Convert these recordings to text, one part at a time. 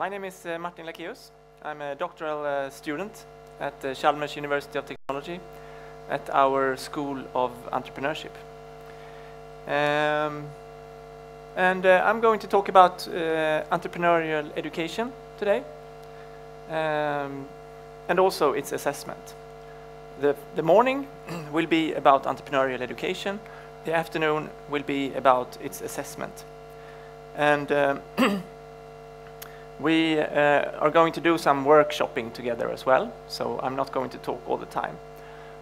My name is Martin Lackeus. I'm a doctoral student at the Chalmers University of Technology at our School of Entrepreneurship. I'm going to talk about entrepreneurial education today and also its assessment. The morning will be about entrepreneurial education. The afternoon will be about its assessment. And we are going to do some workshopping together as well, so I'm not going to talk all the time.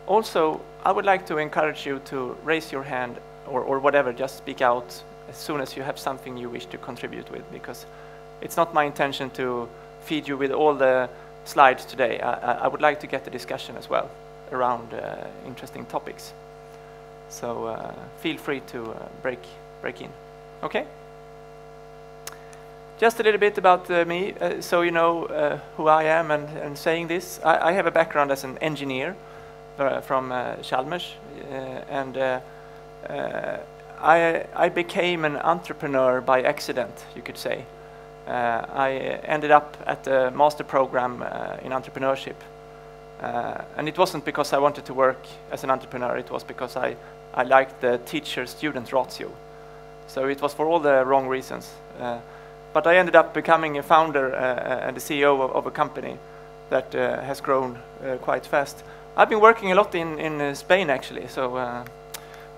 Also, I would like to encourage you to raise your hand or whatever, just speak out as soon as you have something you wish to contribute with, because it's not my intention to feed you with all the slides today. I would like to get the discussion as well around interesting topics. So feel free to break in. Okay? Just a little bit about me, so you know who I am and saying this. I have a background as an engineer from Chalmers, and I became an entrepreneur by accident, you could say. I ended up at a master program in entrepreneurship. And it wasn't because I wanted to work as an entrepreneur, it was because I liked the teacher-student ratio. So it was for all the wrong reasons. But I ended up becoming a founder and the CEO of a company that has grown quite fast. I've been working a lot in Spain, actually, so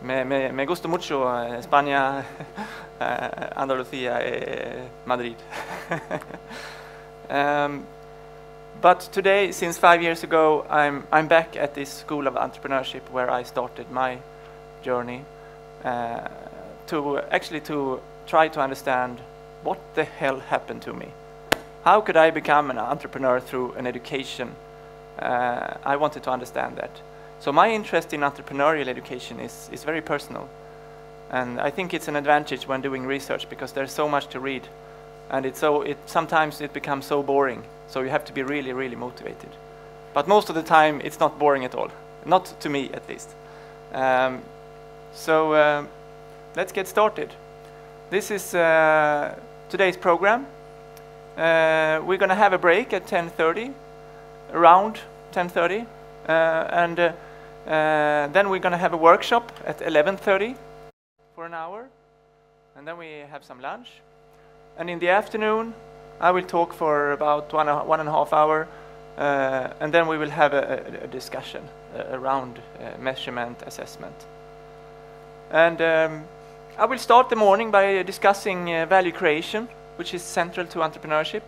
me gusta mucho España, Andalucía, Madrid. But today, since 5 years ago, I'm back at this School of Entrepreneurship where I started my journey to try to understand what the hell happened to me. How could I become an entrepreneur through an education? I wanted to understand that. So my interest in entrepreneurial education is very personal. And I think it's an advantage when doing research because there's so much to read. And sometimes it becomes so boring. So you have to be really, really motivated. But most of the time, it's not boring at all. Not to me, at least. Let's get started. This is today's program. We're going to have a break at 10:30, around 10:30. Then we're going to have a workshop at 11:30 for an hour. And then we have some lunch. And in the afternoon, I will talk for about one and a half hour, and then we will have a discussion around measurement assessment. And I will start the morning by discussing value creation, which is central to entrepreneurship.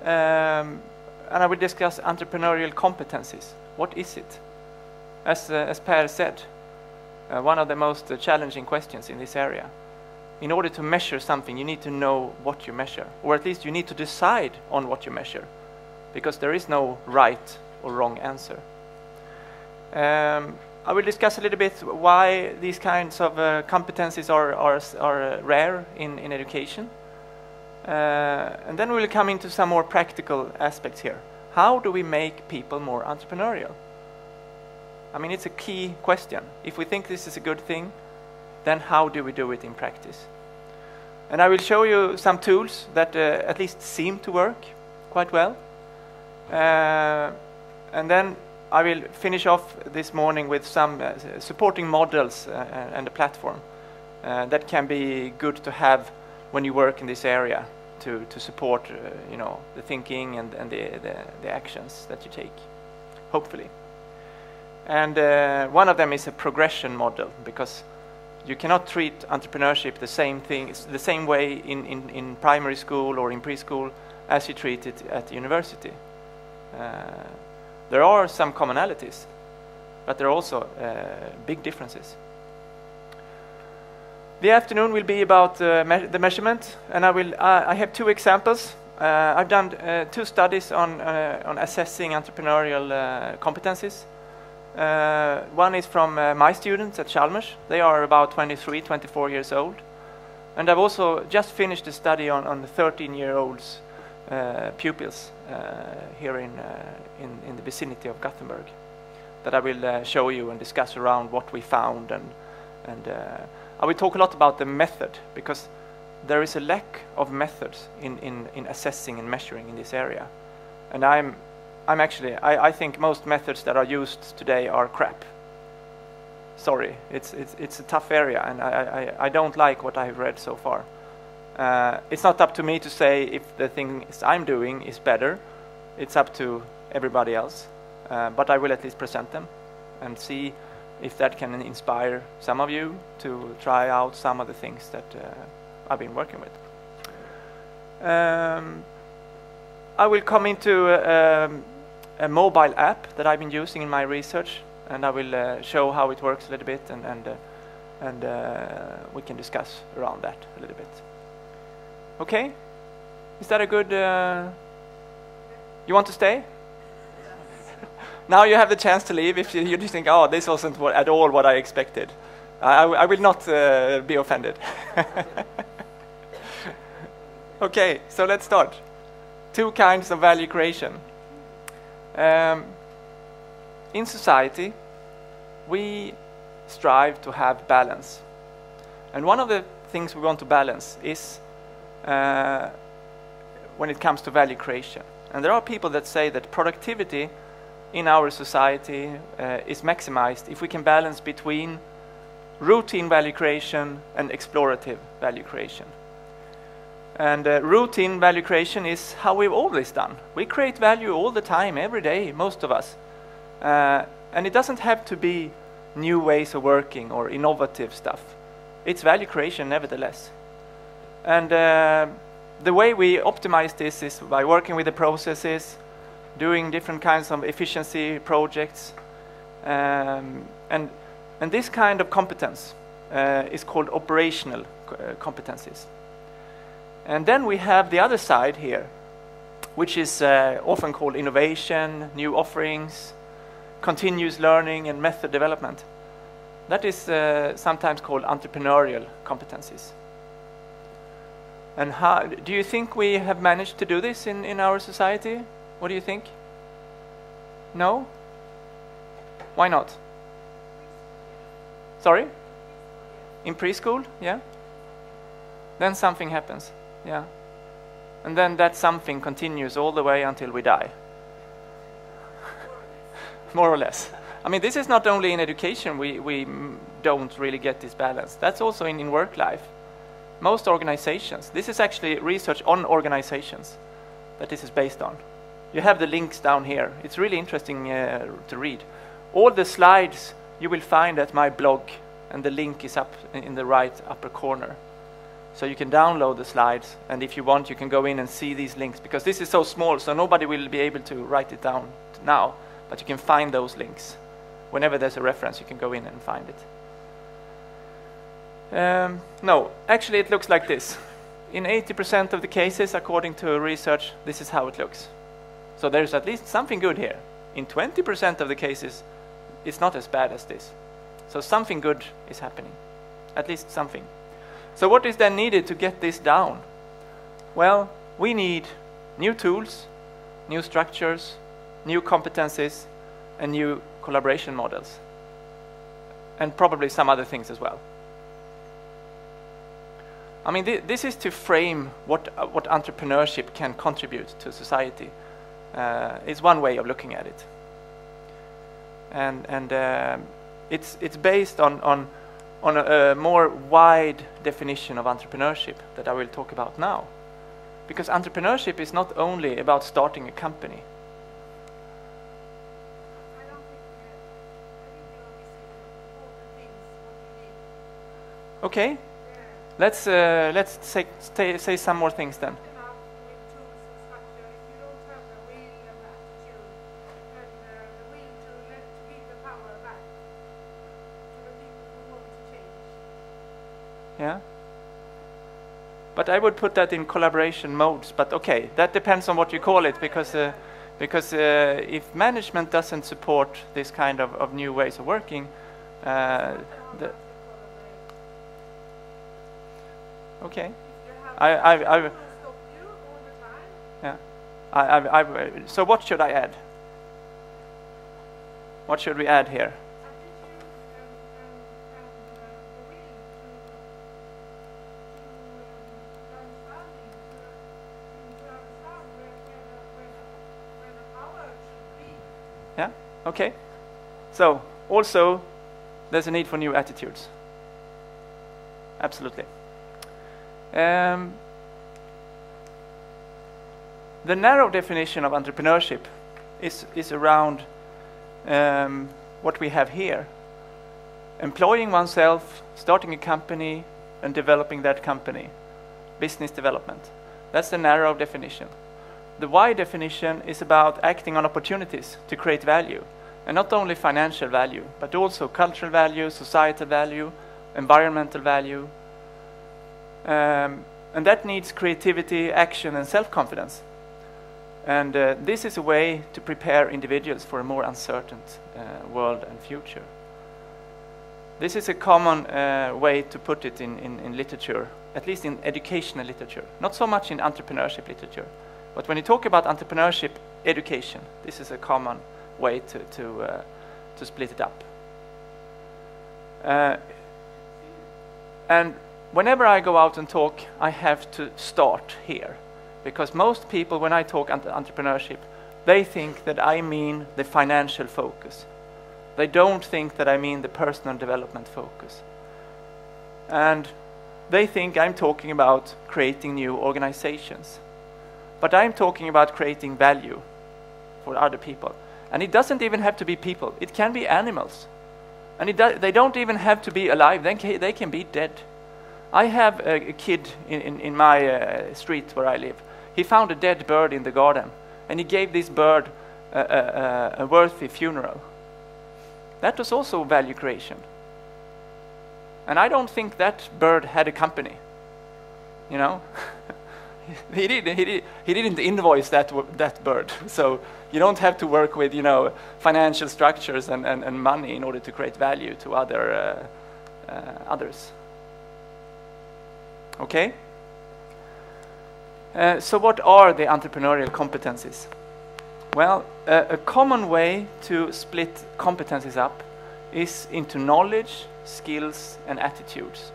And I will discuss entrepreneurial competencies. What is it? As Per said, one of the most challenging questions in this area. In order to measure something, you need to know what you measure, or at least you need to decide on what you measure, because there is no right or wrong answer. I will discuss a little bit why these kinds of competencies are rare in education. And then we will come into some more practical aspects here. How do we make people more entrepreneurial? I mean, it's a key question. If we think this is a good thing, then how do we do it in practice? And I will show you some tools that at least seem to work quite well. And then I will finish off this morning with some supporting models and a platform that can be good to have when you work in this area to support the thinking and the actions that you take, hopefully. And one of them is a progression model, because you cannot treat entrepreneurship the same way in primary school or in preschool as you treat it at university. There are some commonalities, but there are also big differences. The afternoon will be about the measurement, and I have two examples. I've done 2 studies on assessing entrepreneurial competencies. One is from my students at Chalmers. They are about 23, 24 years old. And I've also just finished a study on the 13-year-olds pupils here in the vicinity of Gothenburg that I will show you and discuss around what we found. And I will talk a lot about the method, because there is a lack of methods in assessing and measuring in this area. And I think most methods that are used today are crap. Sorry, it's a tough area, and I don't like what I've read so far. It's not up to me to say if the things I'm doing is better. It's up to everybody else. But I will at least present them and see if that can inspire some of you to try out some of the things that I've been working with. I will come into a mobile app that I've been using in my research, and I will show how it works a little bit, and we can discuss around that a little bit. Okay? Is that a good... You want to stay? Now you have the chance to leave if you just think, oh, this wasn't at all what I expected. I will not be offended. Okay, so let's start. 2 kinds of value creation. In society, we strive to have balance. And one of the things we want to balance is when it comes to value creation. And there are people that say that productivity in our society is maximized if we can balance between routine value creation and explorative value creation. And routine value creation is how we've always done. We create value all the time, every day, most of us. And it doesn't have to be new ways of working or innovative stuff. It's value creation nevertheless. And the way we optimize this is by working with the processes, doing different kinds of efficiency projects. And this kind of competence is called operational competencies. And then we have the other side here, which is often called innovation, new offerings, continuous learning, and method development. That is sometimes called entrepreneurial competencies. And how do you think we have managed to do this in our society? What do you think? No? Why not? Sorry? In preschool? Yeah? Then something happens. Yeah. And then that something continues all the way until we die. More or less. I mean, this is not only in education we don't really get this balance. That's also in work life. Most organizations, this is actually research on organizations that this is based on. You have the links down here. It's really interesting to read. All the slides you will find at my blog, and the link is up in the right upper corner. So you can download the slides, and if you want, you can go in and see these links, because this is so small, so nobody will be able to write it down now, but you can find those links. Whenever there's a reference, you can go in and find it. No, actually it looks like this. In 80% of the cases, according to research, this is how it looks. So there's at least something good here. In 20% of the cases, it's not as bad as this. So something good is happening, at least something. So what is then needed to get this down? Well, we need new tools, new structures, new competencies, and new collaboration models. And probably some other things as well. I mean, this is to frame what entrepreneurship can contribute to society. It's one way of looking at it. And it's based on a more wide definition of entrepreneurship that I will talk about now. Because entrepreneurship is not only about starting a company. Okay, let's say some more things then. Yeah, but I would put that in collaboration modes. But okay, that depends on what you call it, because if management doesn't support this kind of new ways of working, okay, so what should I add? What should we add here? Yeah? Okay. So, also, there's a need for new attitudes. Absolutely. The narrow definition of entrepreneurship is around what we have here. Employing oneself, starting a company, and developing that company. Business development. That's the narrow definition. The wide definition is about acting on opportunities to create value. And not only financial value, but also cultural value, societal value, environmental value. And that needs creativity, action, and self-confidence. And this is a way to prepare individuals for a more uncertain world and future. This is a common way to put it in literature, at least in educational literature. Not so much in entrepreneurship literature. But when you talk about entrepreneurship education, this is a common way to split it up. And whenever I go out and talk, I have to start here. Because most people, when I talk entrepreneurship, they think that I mean the financial focus. They don't think that I mean the personal development focus. And they think I'm talking about creating new organizations. But I'm talking about creating value for other people. And it doesn't even have to be people. It can be animals. And they don't even have to be alive. They can be dead. I have a kid in my street where I live. He found a dead bird in the garden. And he gave this bird a worthy funeral. That was also value creation. And I don't think that bird had a company. You know? He didn't invoice that bird. So you don't have to work with, financial structures and money in order to create value to others. Okay? So what are the entrepreneurial competencies? Well, a common way to split competencies up is into knowledge, skills, and attitudes.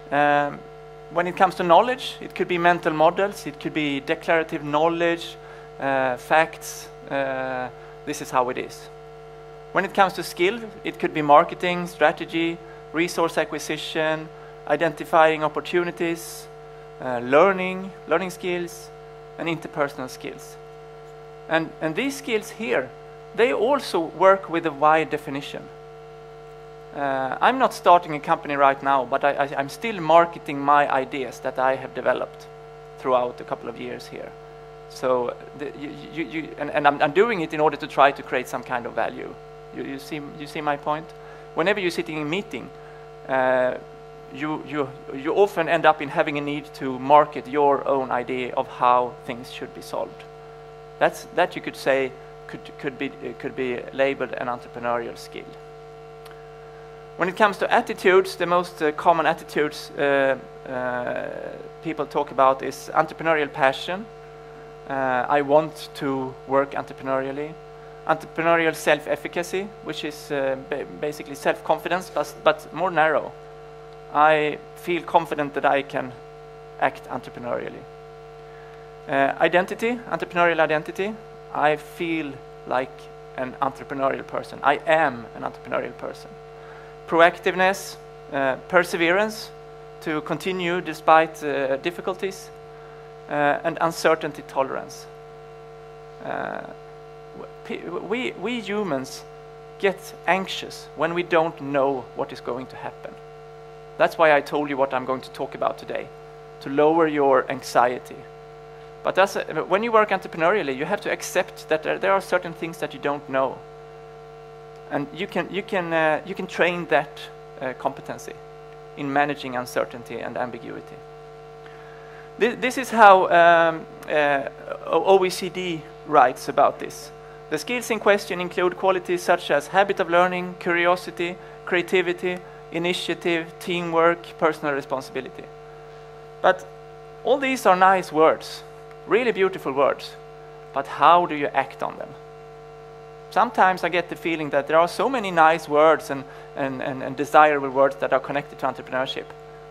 When it comes to knowledge, it could be mental models, it could be declarative knowledge, facts, this is how it is. When it comes to skill, it could be marketing, strategy, resource acquisition, identifying opportunities, learning skills, and interpersonal skills. And these skills here, they also work with a wide definition. I'm not starting a company right now, but I'm still marketing my ideas that I have developed throughout a couple of years here. So I'm doing it in order to try to create some kind of value. You see my point? Whenever you're sitting in a meeting, you often end up in having a need to market your own idea of how things should be solved. That you could say could be labeled an entrepreneurial skill. When it comes to attitudes, the most common attitudes people talk about is entrepreneurial passion. I want to work entrepreneurially. Entrepreneurial self-efficacy, which is basically self-confidence, but more narrow. I feel confident that I can act entrepreneurially. Identity, entrepreneurial identity. I feel like an entrepreneurial person. I am an entrepreneurial person. Proactiveness, perseverance to continue despite difficulties, and uncertainty tolerance. We humans get anxious when we don't know what is going to happen. That's why I told you what I'm going to talk about today, to lower your anxiety. But when you work entrepreneurially, you have to accept that there are certain things that you don't know. And you can train that competency in managing uncertainty and ambiguity. This is how OECD writes about this. The skills in question include qualities such as habit of learning, curiosity, creativity, initiative, teamwork, personal responsibility. But all these are nice words, really beautiful words. But how do you act on them? Sometimes I get the feeling that there are so many nice words and desirable words that are connected to entrepreneurship,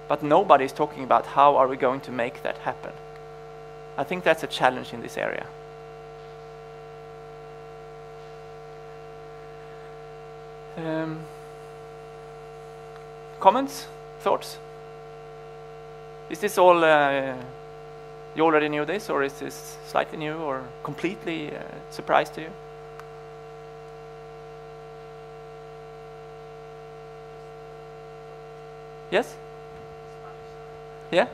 but nobody is talking about how are we going to make that happen. I think that's a challenge in this area. Comments? Thoughts? Is this all, you already knew this, or is this slightly new or completely surprise to you? Yes? Yeah?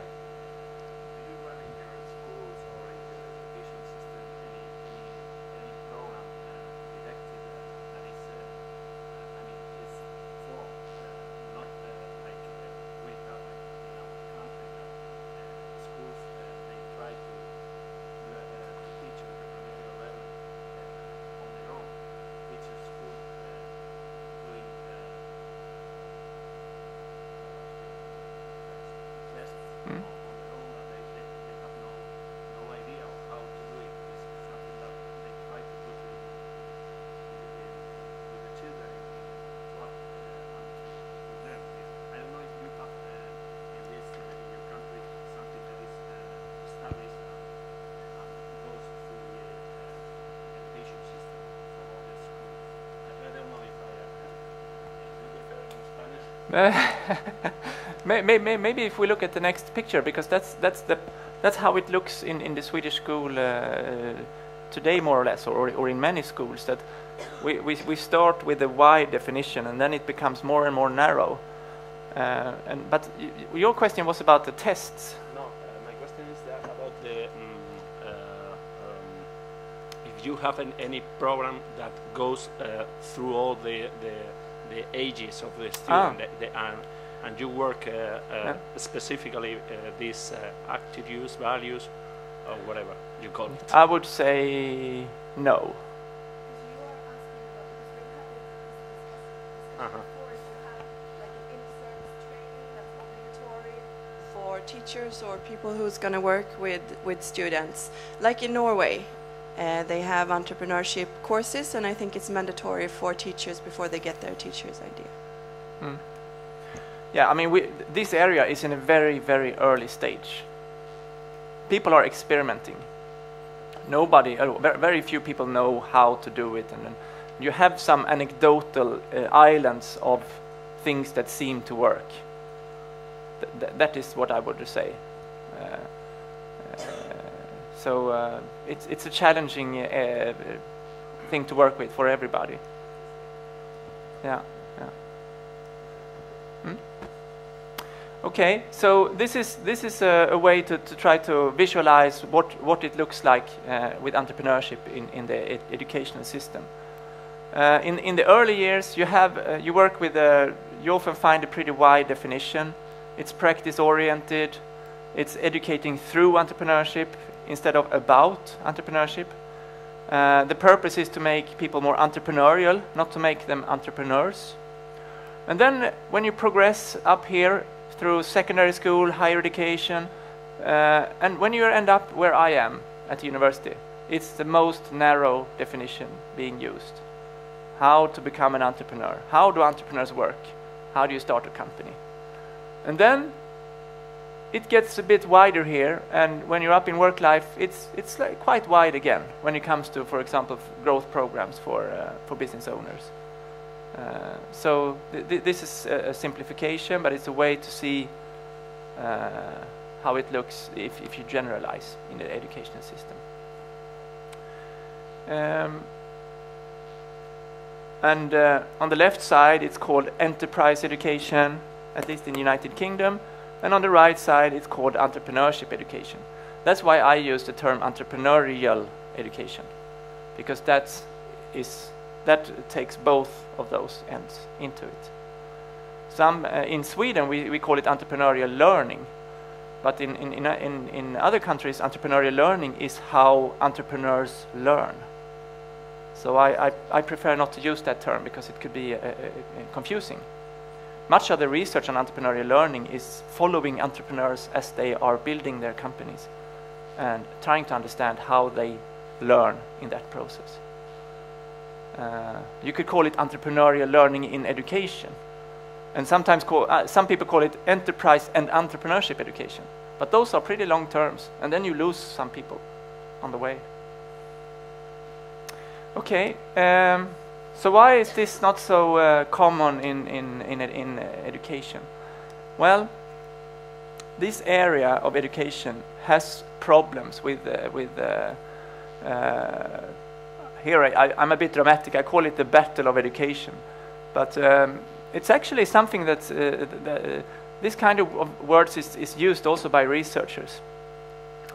Maybe if we look at the next picture, because that's how it looks in the Swedish school today, more or less, or in many schools. That we start with a wide definition, and then it becomes more and more narrow. But your question was about the tests. No, my question is about the if you have any program that goes through all the ages of the student, and you work specifically these attitudes, values, or whatever you call it. I would say no. For teachers or people who's going to work with students, like in Norway. They have entrepreneurship courses, and I think it's mandatory for teachers before they get their teacher's idea. Mm. Yeah, I mean, this area is in a very, very early stage. People are experimenting. Very few people know how to do it, and you have some anecdotal islands of things that seem to work. That is what I would say. So it's a challenging thing to work with for everybody. Yeah. Hmm? Okay, so this is a way to try to visualize what it looks like with entrepreneurship in the educational system. In the early years, you work with you often find a pretty wide definition. It's practice oriented. It's educating through entrepreneurship instead of about entrepreneurship. The purpose is to make people more entrepreneurial, not to make them entrepreneurs. And then when you progress up here through secondary school, higher education, and when you end up where I am at the university, it's the most narrow definition being used. How to become an entrepreneur. How do entrepreneurs work? How do you start a company? And then it gets a bit wider here, and when you're up in work life, it's like quite wide again when it comes to, for example, growth programs for business owners. So this is a simplification, but it's a way to see how it looks if you generalize in the educational system. And on the left side, it's called enterprise education, at least in the United Kingdom. And on the right side, it's called entrepreneurship education. That's why I use the term entrepreneurial education, because that takes both of those ends into it. In Sweden, we call it entrepreneurial learning, but in other countries, entrepreneurial learning is how entrepreneurs learn. So I prefer not to use that term because it could be confusing. Much of the research on entrepreneurial learning is following entrepreneurs as they are building their companies and trying to understand how they learn in that process. You could call it entrepreneurial learning in education, and sometimes some people call it enterprise and entrepreneurship education. But those are pretty long terms, and then you lose some people on the way. Okay. So why is this not so common in education? Well, this area of education has problems with here I'm a bit dramatic. I call it the battle of education, but it's actually something that this kind of words is used also by researchers.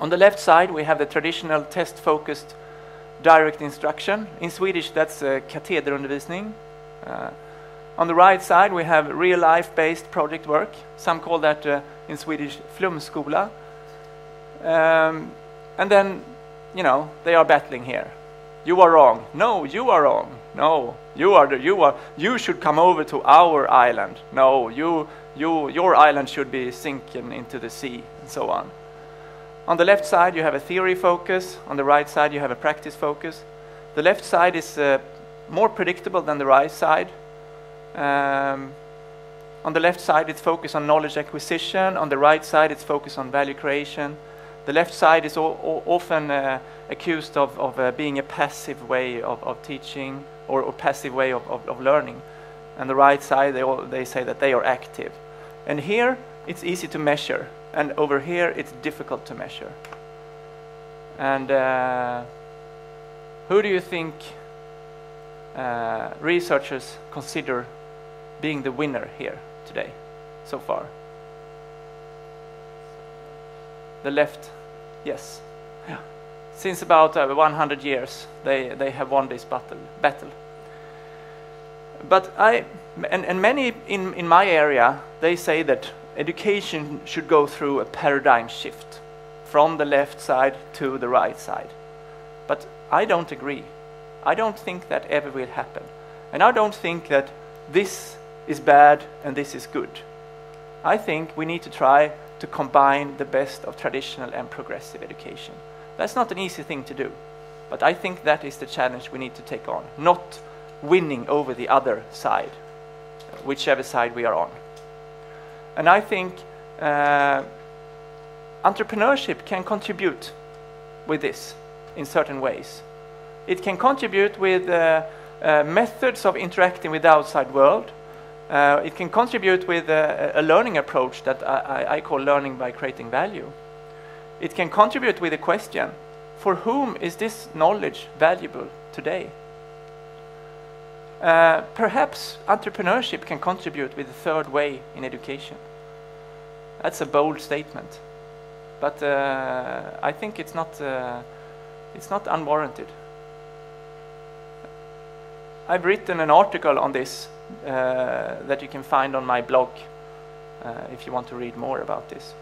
On the left side, we have the traditional test-focused direct instruction. In Swedish, that's katederundervisning. On the right side, we have real-life-based project work. Some call that in Swedish flumskola. And then, you know, they are battling here. You are wrong. No, you are wrong. No, you should come over to our island. No, your island should be sinking into the sea, and so on. On the left side, you have a theory focus. On the right side, you have a practice focus. The left side is more predictable than the right side. On the left side, it's focused on knowledge acquisition. On the right side, it's focused on value creation. The left side is often accused of being a passive way of teaching or passive way of learning. And the right side, they say that they are active. And here, it's easy to measure. And over here, it's difficult to measure. And who do you think researchers consider being the winner here today, so far? The left, yes. Yeah. Since about 100 years, they have won this battle. But and many in my area, they say that education should go through a paradigm shift from the left side to the right side. But I don't agree. I don't think that ever will happen. And I don't think that this is bad and this is good. I think we need to try to combine the best of traditional and progressive education. That's not an easy thing to do, but I think that is the challenge we need to take on, not winning over the other side, whichever side we are on. And I think entrepreneurship can contribute with this in certain ways. It can contribute with methods of interacting with the outside world. It can contribute with a learning approach that I call learning by creating value. It can contribute with a question, for whom is this knowledge valuable today? Perhaps entrepreneurship can contribute with a third way in education. That's a bold statement, but I think it's not unwarranted. I've written an article on this that you can find on my blog if you want to read more about this.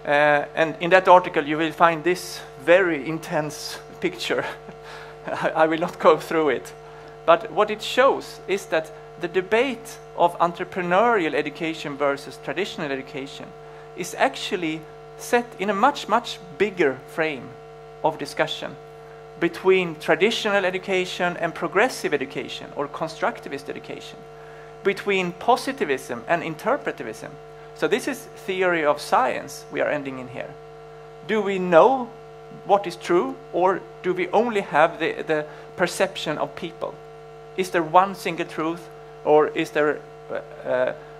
And in that article you will find this very intense picture. I will not go through it. But what it shows is that the debate of entrepreneurial education versus traditional education is actually set in a much, much bigger frame of discussion between traditional education and progressive education or constructivist education, between positivism and interpretivism. So this is theory of science we are ending in here. Do we know what is true, or do we only have the perception of people? Is there one single truth, or is there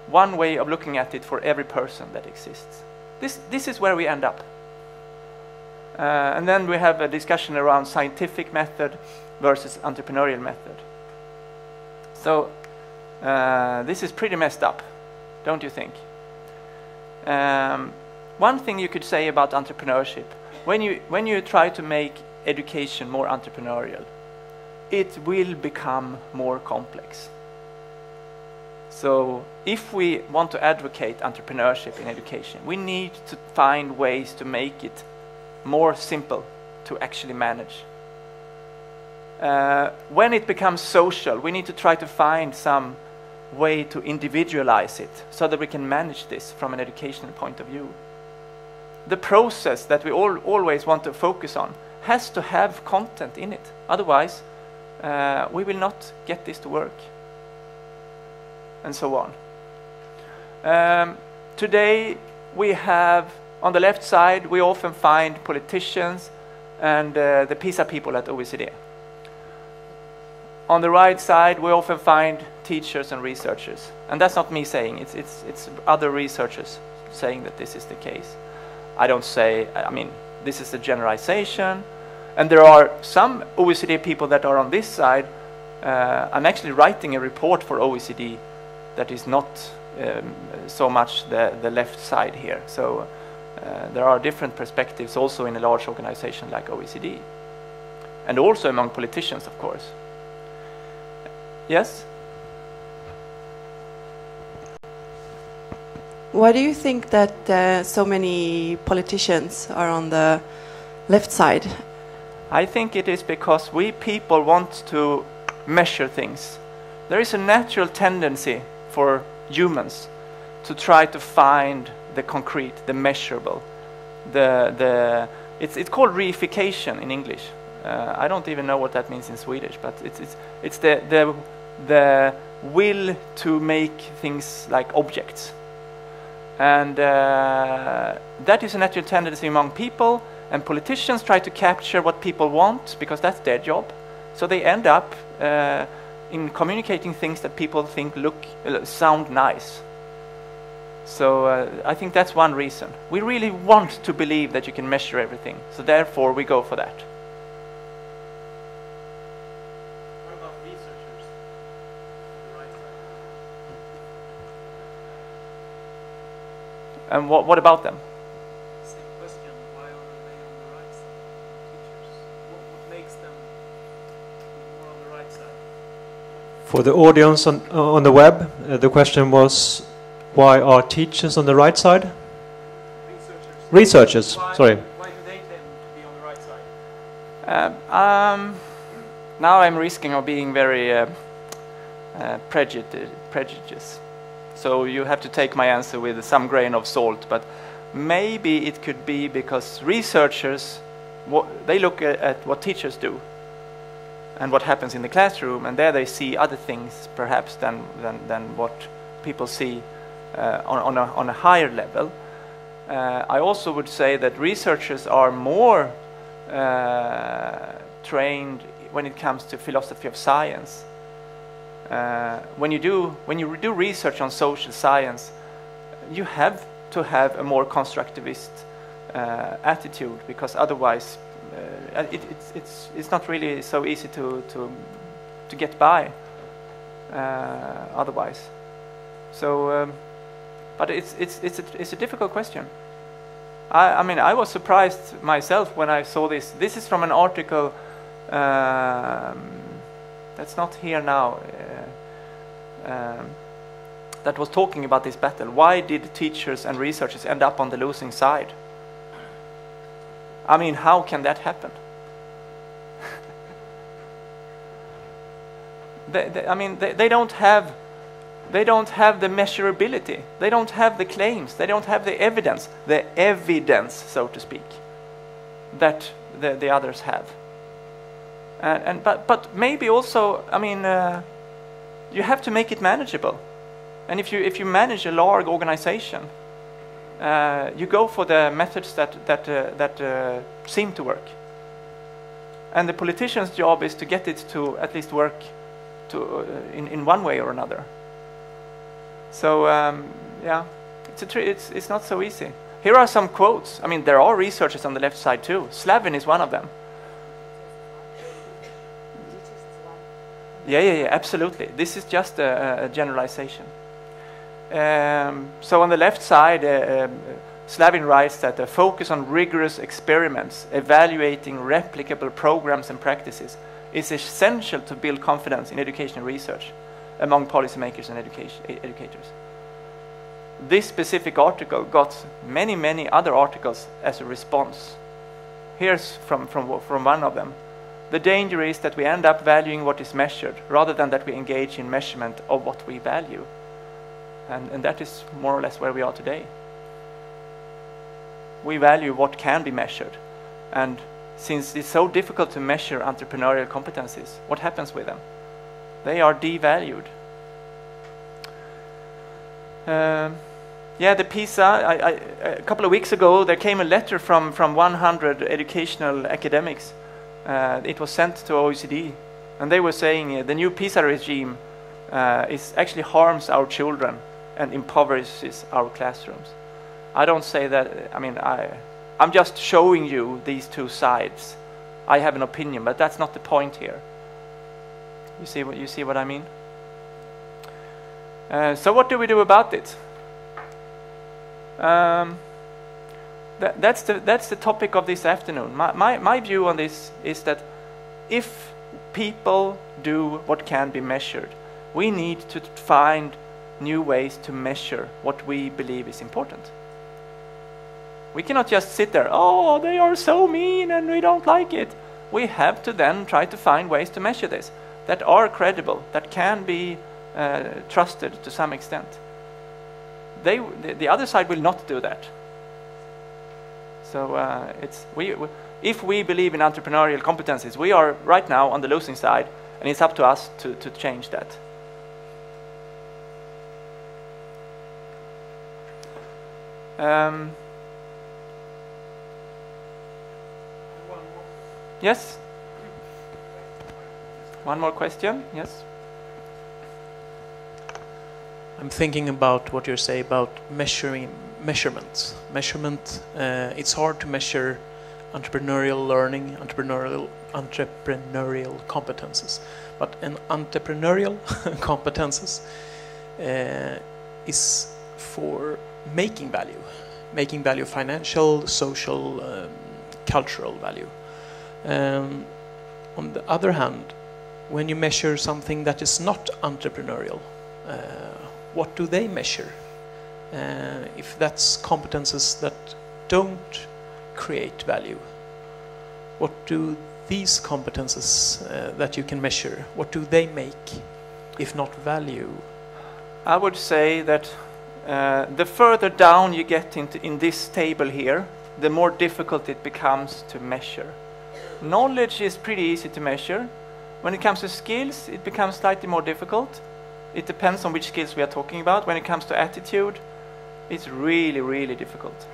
one way of looking at it for every person that exists? This is where we end up. And then we have a discussion around scientific method versus entrepreneurial method. So this is pretty messed up, don't you think? One thing you could say about entrepreneurship, when you try to make education more entrepreneurial, it will become more complex. So if we want to advocate entrepreneurship in education, we need to find ways to make it more simple to actually manage. When it becomes social, we need to try to find some way to individualize it so that we can manage this from an educational point of view. The process that we always want to focus on has to have content in it. Otherwise, we will not get this to work. And so on. Today, we have, on the left side, we often find politicians and the PISA people at OECD. on the right side, we often find teachers and researchers. And that's not me saying, it's other researchers saying that this is the case. I don't say, I mean, this is a generalization. And there are some OECD people that are on this side. I'm actually writing a report for OECD that is not so much the left side here. So there are different perspectives also in a large organization like OECD. And also among politicians, of course. Yes? Why do you think that so many politicians are on the left side? I think it is because we people want to measure things. There is a natural tendency for humans to try to find the concrete, the measurable. It's called reification in English. I don't even know what that means in Swedish, but it's the will to make things like objects. And that is a natural tendency among people, and politicians try to capture what people want because that's their job. So they end up in communicating things that people think sound nice. So I think that's one reason. We really want to believe that you can measure everything, so therefore we go for that. What about researchers on the right side? And what about them? Same question. Why are they on the right side? Teachers. What makes them more on the right side? For the audience on the web, the question was, why are teachers on the right side? Researchers, sorry. Why do they tend to be on the right side? Now I'm risking of being very prejudiced. So you have to take my answer with some grain of salt, but maybe it could be because researchers, they look at what teachers do and what happens in the classroom, and there they see other things perhaps than what people see on a higher level. I also would say that researchers are more trained when it comes to philosophy of science. When you do research on social science, you have to have a more constructivist attitude, because otherwise it's not really so easy to get by otherwise. So, but it's a difficult question. I mean, I was surprised myself when I saw this. This is from an article that's not here now. That was talking about this battle. Why did teachers and researchers end up on the losing side? I mean, how can that happen? They don't have the measurability. They don't have the claims. They don't have the evidence, so to speak, that the others have. But maybe also, I mean, you have to make it manageable. And if you manage a large organization, you go for the methods that seem to work. And the politician's job is to get it to at least work in one way or another. So yeah, it's not so easy. Here are some quotes. I mean, there are researchers on the left side too. Slavin is one of them. Yeah, absolutely. This is just a generalization. So on the left side, Slavin writes that a focus on rigorous experiments, evaluating replicable programs and practices, is essential to build confidence in educational research among policymakers and educators. This specific article got many other articles as a response. Here's from one of them. The danger is that we end up valuing what is measured rather than that we engage in measurement of what we value. And that is more or less where we are today. We value what can be measured. And since it's so difficult to measure entrepreneurial competencies, what happens with them? They are devalued. Yeah, the PISA, a couple of weeks ago, there came a letter from 100 educational academics. It was sent to OECD And they were saying the new PISA regime is actually harms our children and impoverishes our classrooms. I don't say that. I mean, I'm just showing you these two sides. I have an opinion, but that's not the point here. You see what I mean? So what do we do about it? That's the topic of this afternoon. My view on this is that if people do what can be measured, we need to find new ways to measure what we believe is important. We cannot just sit there, oh, they are so mean and we don't like it. We have to then try to find ways to measure this that are credible, that can be trusted to some extent. The other side will not do that. So if we believe in entrepreneurial competencies, we are right now on the losing side, and it's up to us to change that. Yes? One more question? Yes? I'm thinking about what you say about measurements. Measurement, it's hard to measure entrepreneurial learning, entrepreneurial competences. But an entrepreneurial competences is for making value, financial, social, cultural value. On the other hand, when you measure something that is not entrepreneurial, what do they measure? If that's competences that don't create value, what do these competences that you can measure, what do they make, if not value? I would say that the further down you get in this table here, the more difficult it becomes to measure. Knowledge is pretty easy to measure. When it comes to skills, it becomes slightly more difficult. It depends on which skills we are talking about. When it comes to attitude, it's really, really difficult.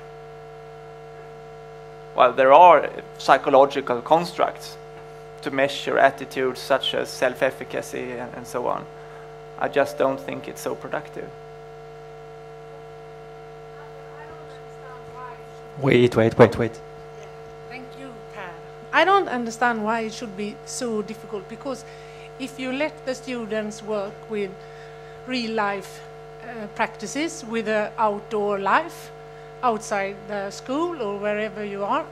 Well, there are psychological constructs to measure attitudes such as self-efficacy and so on. I just don't think it's so productive. Wait. Thank you, Per. I don't understand why it should be so difficult, because if you let the students work with real life practices, with the outdoor life, outside the school or wherever you are,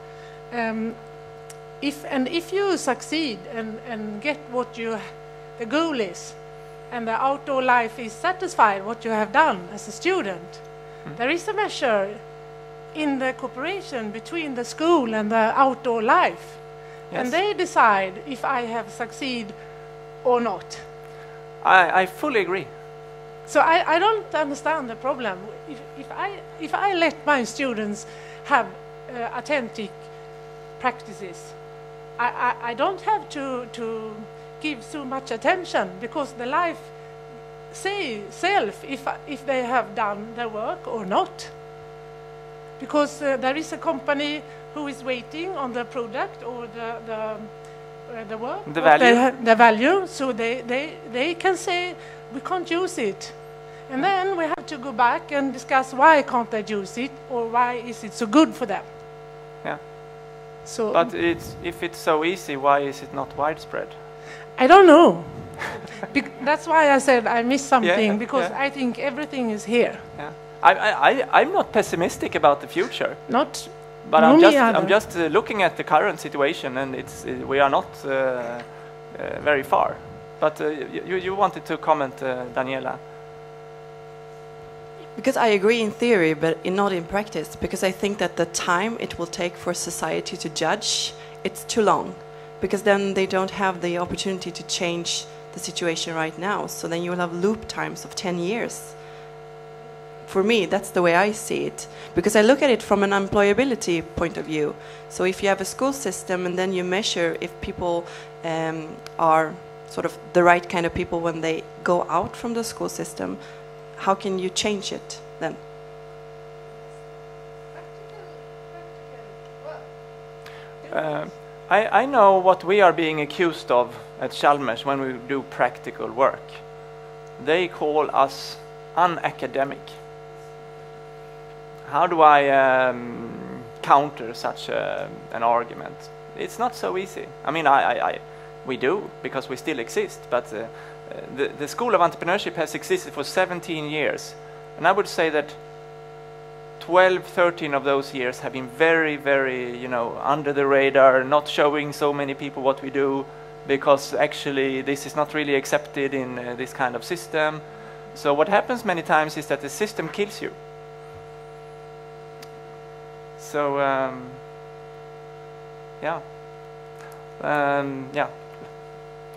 if you succeed and get what the goal is, and the outdoor life is satisfied what you have done as a student, there is a measure in the cooperation between the school and the outdoor life. Yes. And they decide if I have succeeded or not. I fully agree. So I don't understand the problem. If I let my students have authentic practices, I don't have to give so much attention, because the life say self if they have done their work or not. Because there is a company who is waiting on the product or the work, the value. The value, so they can say we can't use it, and then we have to go back and discuss why can't they use it, or why is it so good for them. Yeah. So, but if it's so easy, why is it not widespread? I don't know. That's why I said I missed something, Yeah, because yeah. I think everything is here. Yeah. I'm not pessimistic about the future. Not. But no, I'm just looking at the current situation, and we are not very far. But you wanted to comment, Daniela. Because I agree in theory, but not in practice. Because I think that the time it will take for society to judge, it's too long. Because then they don't have the opportunity to change the situation right now. So then you will have loop times of 10 years. For me, that's the way I see it. Because I look at it from an employability point of view. So if you have a school system and then you measure if people are sort of the right kind of people when they go out from the school system, how can you change it then? I know what we are being accused of at Chalmers when we do practical work. They call us unacademic. How do I counter such an argument? It's not so easy. I mean, we do, because we still exist, but the School of Entrepreneurship has existed for 17 years. And I would say that 12, 13 of those years have been very, very, under the radar, not showing so many people what we do, because actually this is not really accepted in this kind of system. So what happens many times is that the system kills you. So, yeah. Yeah.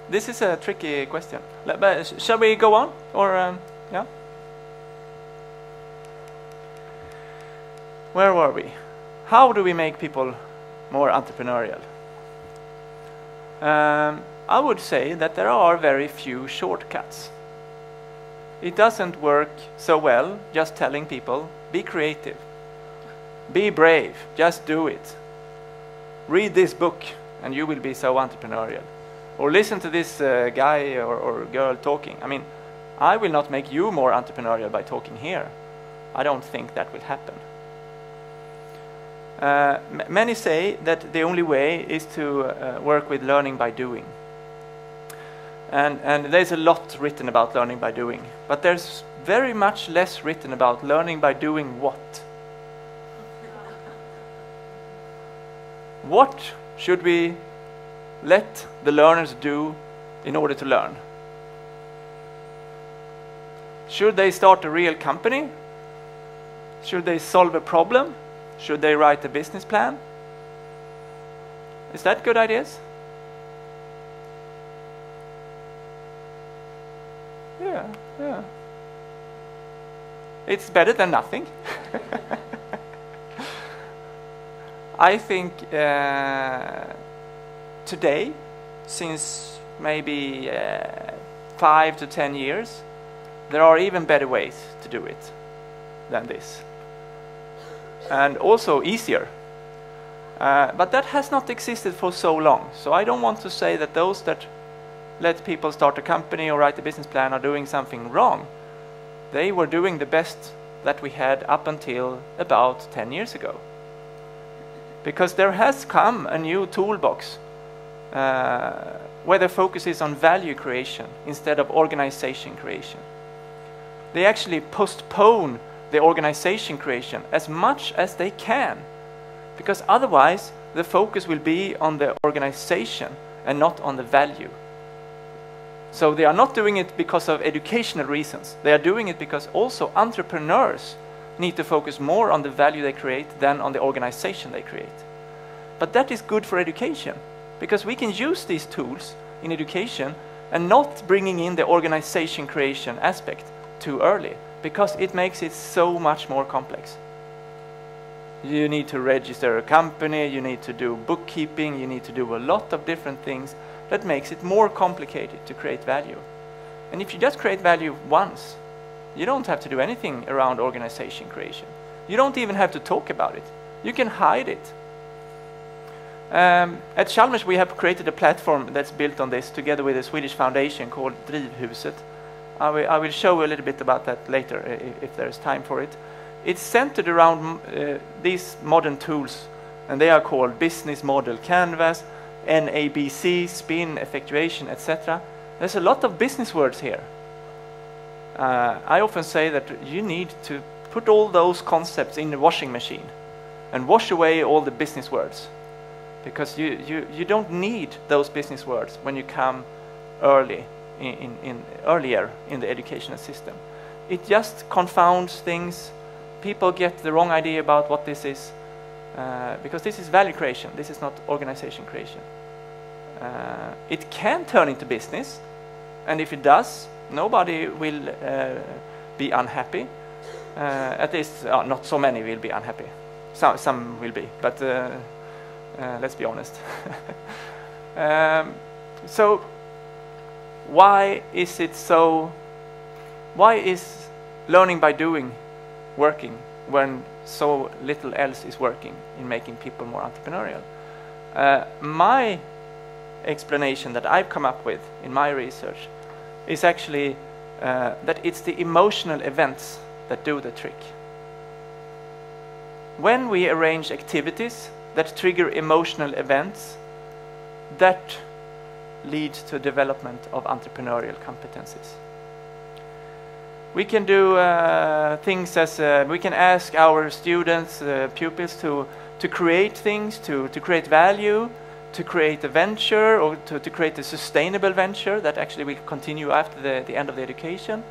This is a tricky question. But shall we go on? Or, yeah? Where were we? How do we make people more entrepreneurial? I would say that there are very few shortcuts. It doesn't work so well just telling people, be creative, be brave, just do it. Read this book and you will be so entrepreneurial. Or listen to this guy or girl talking. I mean, I will not make you more entrepreneurial by talking here. I don't think that will happen. Many say that the only way is to work with learning by doing. And there's a lot written about learning by doing. But there's very much less written about learning by doing what. What should we let the learners do in order to learn? Should they start a real company? Should they solve a problem? Should they write a business plan? Is that good ideas? Yeah. It's better than nothing. I think today, since maybe 5 to 10 years, there are even better ways to do it than this. And also easier. But that has not existed for so long. So I don't want to say that those that let people start a company or write a business plan are doing something wrong. They were doing the best that we had up until about 10 years ago. Because there has come a new toolbox where the focus is on value creation instead of organization creation. They actually postpone the organization creation as much as they can, because otherwise the focus will be on the organization and not on the value. So they are not doing it because of educational reasons. They are doing it because also entrepreneurs need to focus more on the value they create than on the organization they create. But that is good for education, because we can use these tools in education and not bringing in the organization creation aspect too early, because it makes it so much more complex. You need to register a company, you need to do bookkeeping, you need to do a lot of different things that makes it more complicated to create value. And if you just create value once, you don't have to do anything around organization creation. You don't even have to talk about it. You can hide it. At Chalmers we have created a platform that's built on this together with a Swedish foundation called Drivhuset. I will show you a little bit about that later if there's time for it. It's centered around these modern tools, and they are called Business Model Canvas, NABC, Spin, Effectuation, etc. There's a lot of business words here. I often say that you need to put all those concepts in the washing machine and wash away all the business words, because you don't need those business words when you come earlier in the educational system. It just confounds things. People get the wrong idea about what this is, because this is value creation. This is not organization creation. It can turn into business, and if it does, nobody will be unhappy. At least not so many will be unhappy. Some will be, but let's be honest. So why is it so? Why is learning by doing working when so little else is working in making people more entrepreneurial? My explanation that I've come up with in my research is actually that it's the emotional events that do the trick. When we arrange activities that trigger emotional events, that leads to development of entrepreneurial competencies. We can do things as we can ask our students, pupils, to create things, to create value, to create a venture, or to create a sustainable venture that actually will continue after the end of the education.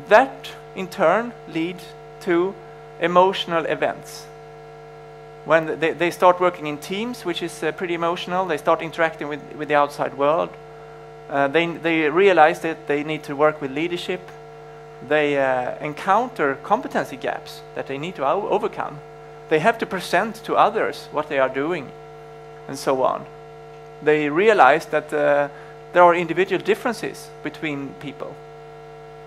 That in turn leads to emotional events. When they start working in teams, which is pretty emotional, they start interacting with the outside world. They realize that they need to work with leadership. They encounter competency gaps that they need to overcome. They have to present to others what they are doing, and so on. They realize that there are individual differences between people.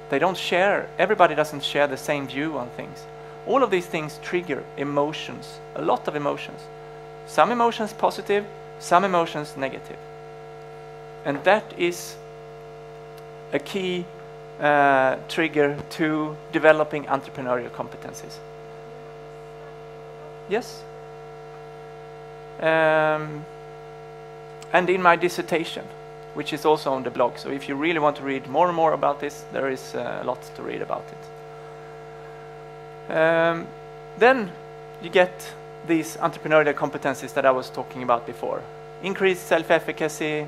They don't share, everybody doesn't share the same view on things. All of these things trigger emotions, a lot of emotions. Some emotions positive, some emotions negative. And that is a key trigger to developing entrepreneurial competencies. Yes? And in my dissertation, which is also on the blog, so if you really want to read more and more about this, there is a lot to read about it. Then you get these entrepreneurial competencies that I was talking about before. Increased self-efficacy,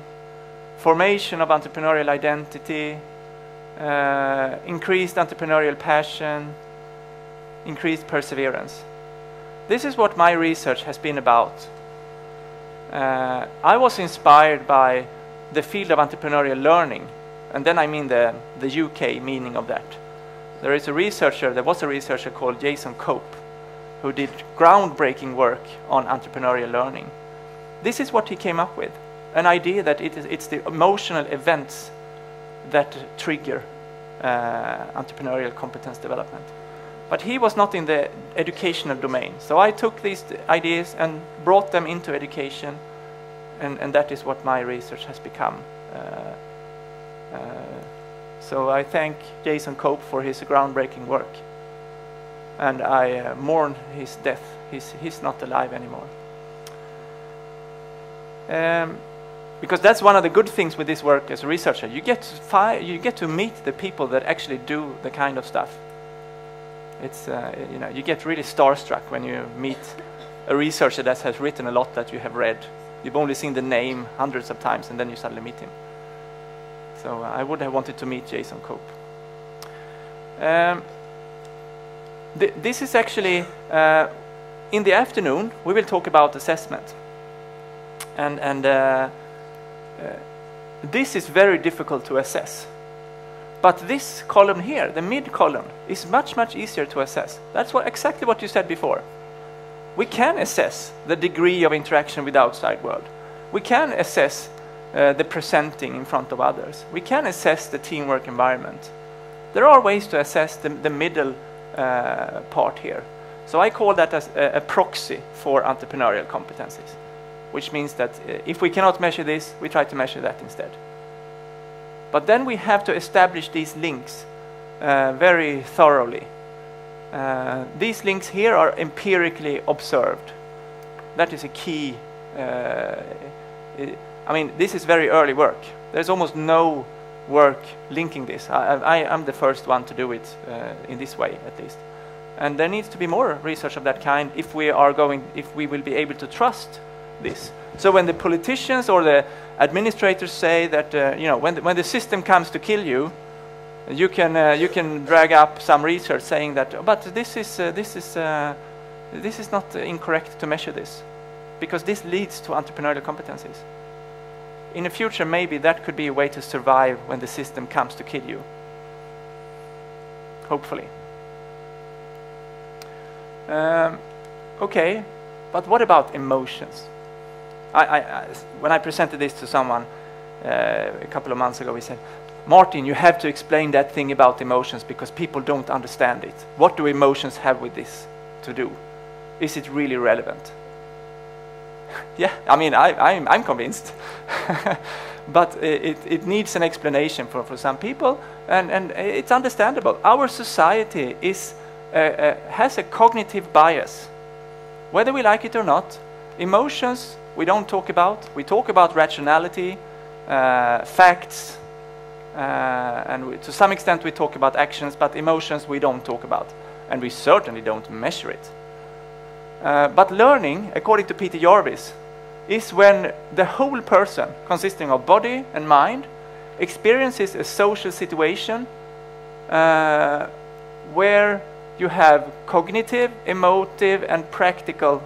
formation of entrepreneurial identity, increased entrepreneurial passion, increased perseverance. This is what my research has been about. I was inspired by the field of entrepreneurial learning, and then I mean the UK meaning of that. There was a researcher called Jason Cope who did groundbreaking work on entrepreneurial learning. This is what he came up with, an idea that it's the emotional events that trigger entrepreneurial competence development. But he was not in the educational domain. So I took these ideas and brought them into education, and that is what my research has become. So I thank Jason Cope for his groundbreaking work. And I mourn his death. He's not alive anymore. Because that's one of the good things with this work as a researcher. You get to meet the people that actually do the kind of stuff. It's you get really starstruck when you meet a researcher that has written a lot that you have read. You've only seen the name hundreds of times, and then you suddenly meet him. So I would have wanted to meet Jason Cope. This is actually in the afternoon. We will talk about assessment, and this is very difficult to assess. But this column here, the mid column, is much easier to assess. That's exactly what you said before. We can assess the degree of interaction with the outside world. We can assess the presenting in front of others. We can assess the teamwork environment. There are ways to assess the middle part here. So I call that as a proxy for entrepreneurial competencies, which means that if we cannot measure this, we try to measure that instead. But then we have to establish these links very thoroughly. These links here are empirically observed. That is a key. I mean, this is very early work. There's almost no work linking this. I'm the first one to do it in this way, at least. And there needs to be more research of that kind if we will be able to trust this. So when the politicians or the administrators say that when the system comes to kill you, you can drag up some research saying that, but this is not incorrect to measure this, because this leads to entrepreneurial competencies. In the future, maybe that could be a way to survive when the system comes to kill you. Hopefully. Okay, but what about emotions? When I presented this to someone a couple of months ago, he said, Martin, you have to explain that thing about emotions because people don't understand it. What do emotions have with this to do? Is it really relevant? Yeah, I mean, I'm convinced. But it needs an explanation for some people, and it's understandable. Our society has a cognitive bias. Whether we like it or not, emotions we don't talk about. We talk about rationality, facts, and to some extent we talk about actions, but emotions we don't talk about, and we certainly don't measure it. But learning, according to Peter Jarvis, is when the whole person, consisting of body and mind, experiences a social situation where you have cognitive, emotive, and practical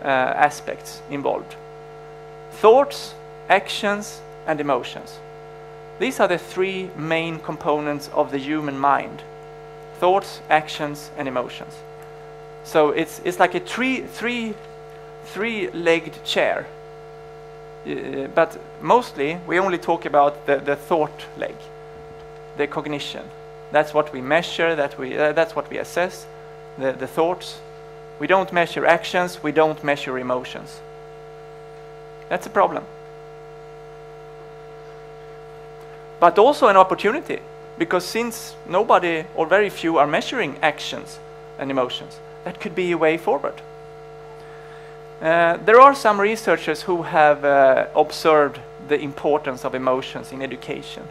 aspects involved. Thoughts, actions, and emotions. These are the three main components of the human mind. Thoughts, actions, and emotions. So it's like a three-legged chair. But mostly we only talk about the thought leg, the cognition. That's what we measure, that's what we assess, the thoughts. We don't measure actions, we don't measure emotions. That's a problem. But also an opportunity, because since nobody or very few are measuring actions and emotions, that could be a way forward. There are some researchers who have observed the importance of emotions in education.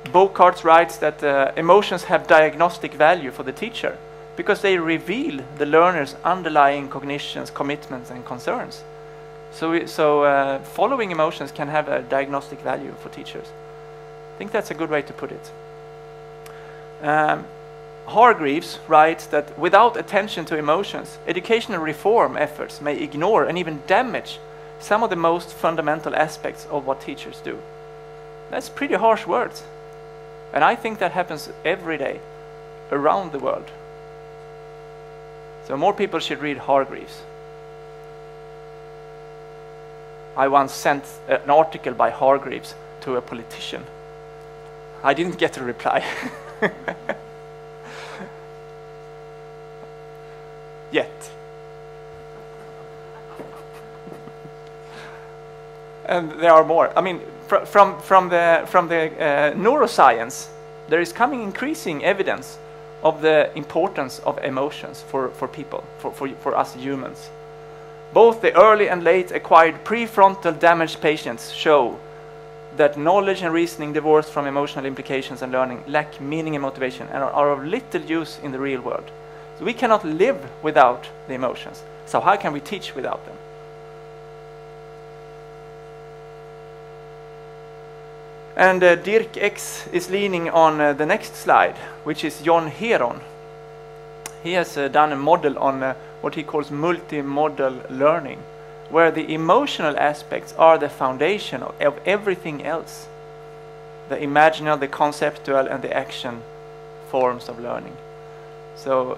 Bocart writes that emotions have diagnostic value for the teacher because they reveal the learner's underlying cognitions, commitments, and concerns. So following emotions can have a diagnostic value for teachers. I think that's a good way to put it. Hargreaves writes that without attention to emotions, educational reform efforts may ignore and even damage some of the most fundamental aspects of what teachers do. That's pretty harsh words. And I think that happens every day around the world. So more people should read Hargreaves. I once sent an article by Hargreaves to a politician. I didn't get a reply. Yet. And there are more. I mean, from the neuroscience, there is coming increasing evidence of the importance of emotions for people, for us humans. Both the early and late acquired prefrontal damaged patients show that knowledge and reasoning divorced from emotional implications and learning lack meaning and motivation and are of little use in the real world. So we cannot live without the emotions. So how can we teach without them? And Dirk X is leaning on the next slide, which is John Heron. He has done a model on what he calls multi-modal learning, where the emotional aspects are the foundation of everything else. The imaginal, the conceptual, and the action forms of learning. So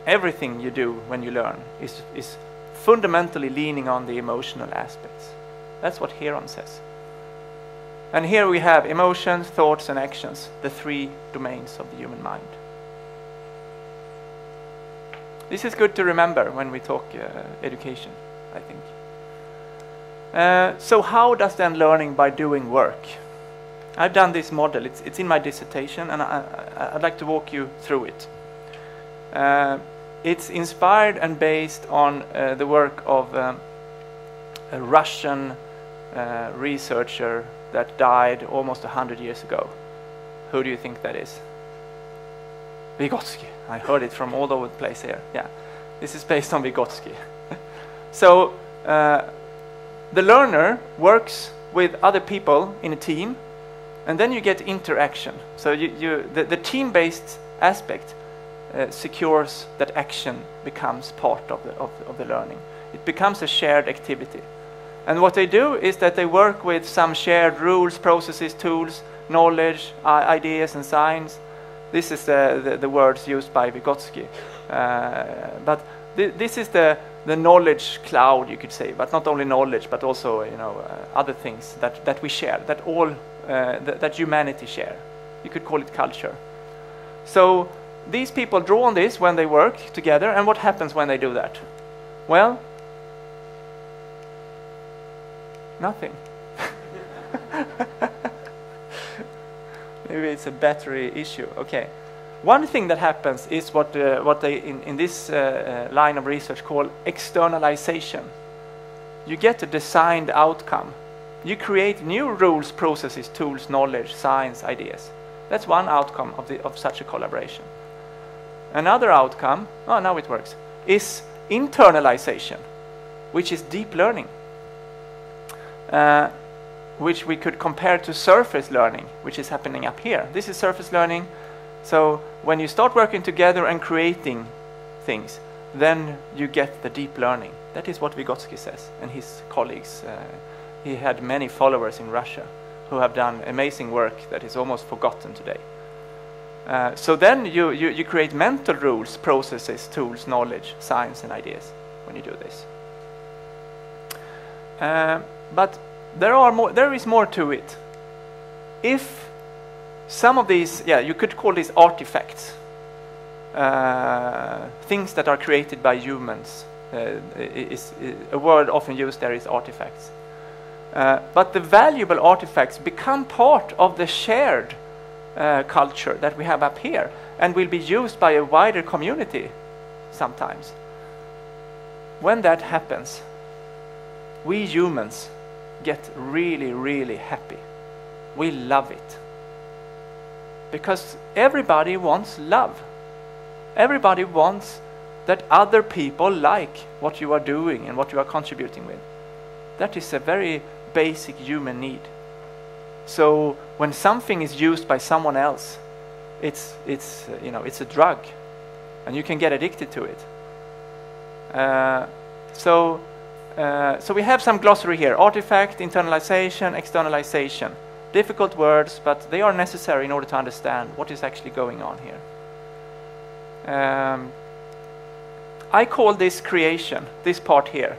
everything you do when you learn is fundamentally leaning on the emotional aspects. That's what Heron says. And here we have emotions, thoughts, and actions, the three domains of the human mind. This is good to remember when we talk education, I think. So how does then learning by doing work? I've done this model. It's in my dissertation, and I'd like to walk you through it. It's inspired and based on the work of a Russian researcher that died almost 100 years ago. Who do you think that is? Vygotsky. I heard it from all over the place here. Yeah, this is based on Vygotsky. So the learner works with other people in a team, and then you get interaction. So the team-based aspect secures that action becomes part of the learning. It becomes a shared activity. And what they do is that they work with some shared rules, processes, tools, knowledge, ideas, and signs. This is the words used by Vygotsky. But this is the knowledge cloud, you could say. But not only knowledge, but also other things that we share, that humanity share. You could call it culture. So these people draw on this when they work together. And what happens when they do that? Well, nothing. Maybe it's a battery issue. Okay. One thing that happens is what they in this line of research call externalization. You get a designed outcome. You create new rules, processes, tools, knowledge, science, ideas. That's one outcome of such a collaboration. Another outcome, oh, now it works, is internalization, which is deep learning, which we could compare to surface learning, which is happening up here. This is surface learning. So when you start working together and creating things, then you get the deep learning. That is what Vygotsky says, and his colleagues. He had many followers in Russia who have done amazing work that is almost forgotten today. So then you create mental rules, processes, tools, knowledge, science, and ideas when you do this. But there is more to it. If some of these, you could call these artifacts, things that are created by humans. A word often used there is artifacts. But the valuable artifacts become part of the shared culture that we have up here and will be used by a wider community sometimes. When that happens, we humans get really, really happy. We love it. Because everybody wants love. Everybody wants that other people like what you are doing and what you are contributing with. That is a very basic human need. So when something is used by someone else, it's a drug, and you can get addicted to it. So we have some glossary here: artifact, internalization, externalization. Difficult words, but they are necessary in order to understand what is actually going on here. I call this creation, this part here.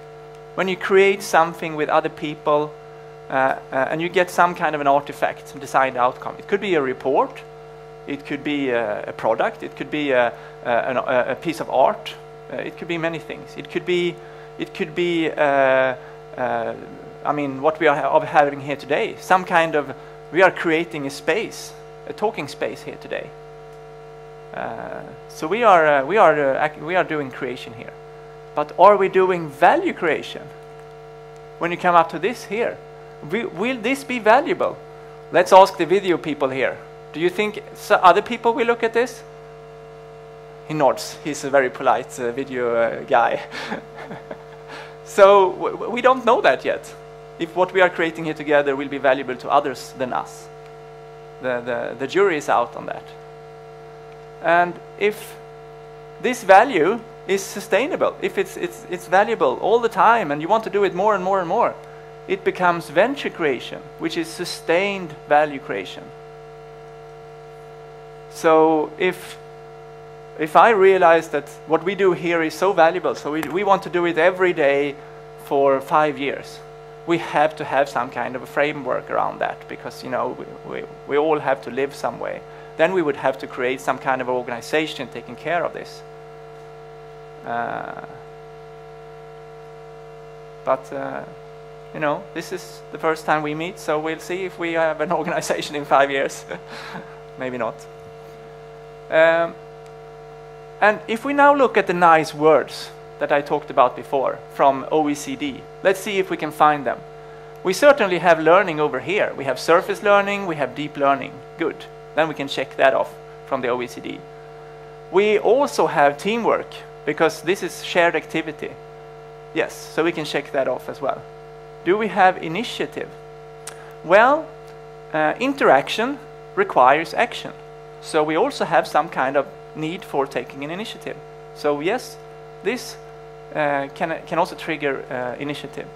When you create something with other people and you get some kind of an artifact, some designed outcome. It could be a report, it could be a product, it could be a piece of art, it could be many things. It could be I mean, what we are having here today, some kind of, we are creating a space, a talking space here today. So we are doing creation here, but are we doing value creation? When you come up to this here, will this be valuable? Let's ask the video people here. Do you think other people will look at this? He nods. He's a very polite video guy. So we don't know that yet. If what we are creating here together will be valuable to others than us. The jury is out on that. And if this value is sustainable, if it's valuable all the time and you want to do it more and more and more, it becomes venture creation, which is sustained value creation. So if I realize that what we do here is so valuable, so we want to do it every day for 5 years, we have to have some kind of a framework around that, because we all have to live some way. Then we would have to create some kind of organization taking care of this. This is the first time we meet, so we'll see if we have an organization in 5 years. Maybe not. And if we now look at the nice words that I talked about before from OECD, let's see if we can find them. We certainly have learning over here. We have surface learning, we have deep learning. Good. Then we can check that off from the OECD. We also have teamwork, because this is shared activity. Yes, so we can check that off as well. Do we have initiative? Well, interaction requires action. So we also have some kind of need for taking an initiative. So yes, this can also trigger initiative,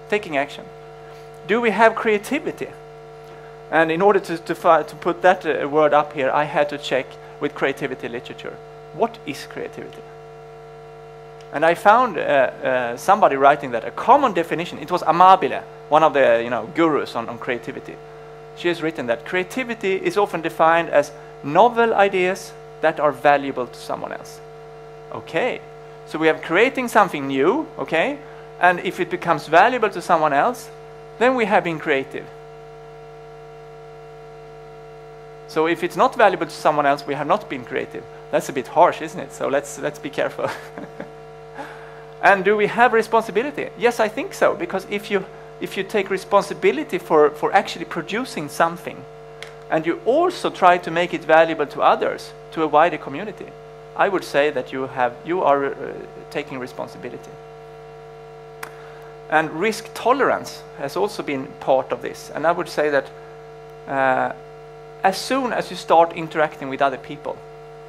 taking action. Do we have creativity? And in order to put that word up here, I had to check with creativity literature. What is creativity? And I found somebody writing that a common definition. It was Amabile, one of the gurus on creativity. She has written that creativity is often defined as novel ideas that are valuable to someone else. Okay, So we are creating something new, okay? And if it becomes valuable to someone else, then we have been creative. So if it's not valuable to someone else, we have not been creative. That's a bit harsh, isn't it? So let's be careful. And do we have responsibility? Yes, I think so. Because if you take responsibility for actually producing something, and you also try to make it valuable to others, to a wider community, I would say that you are taking responsibility. And risk tolerance has also been part of this. And I would say that as soon as you start interacting with other people,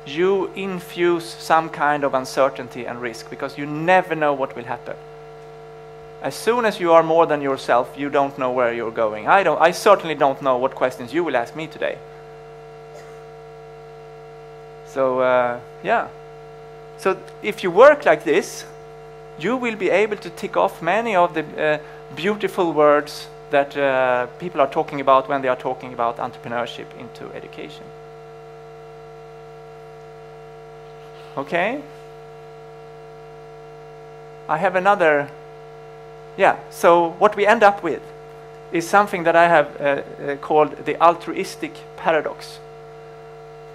you infuse some kind of uncertainty and risk, because you never know what will happen. As soon as you are more than yourself, you don't know where you're going. I certainly don't know what questions you will ask me today. So, yeah. So if you work like this, you will be able to tick off many of the beautiful words that people are talking about when they are talking about entrepreneurship into education. Okay? I have another... Yeah, so what we end up with is something that I have called the altruistic paradox.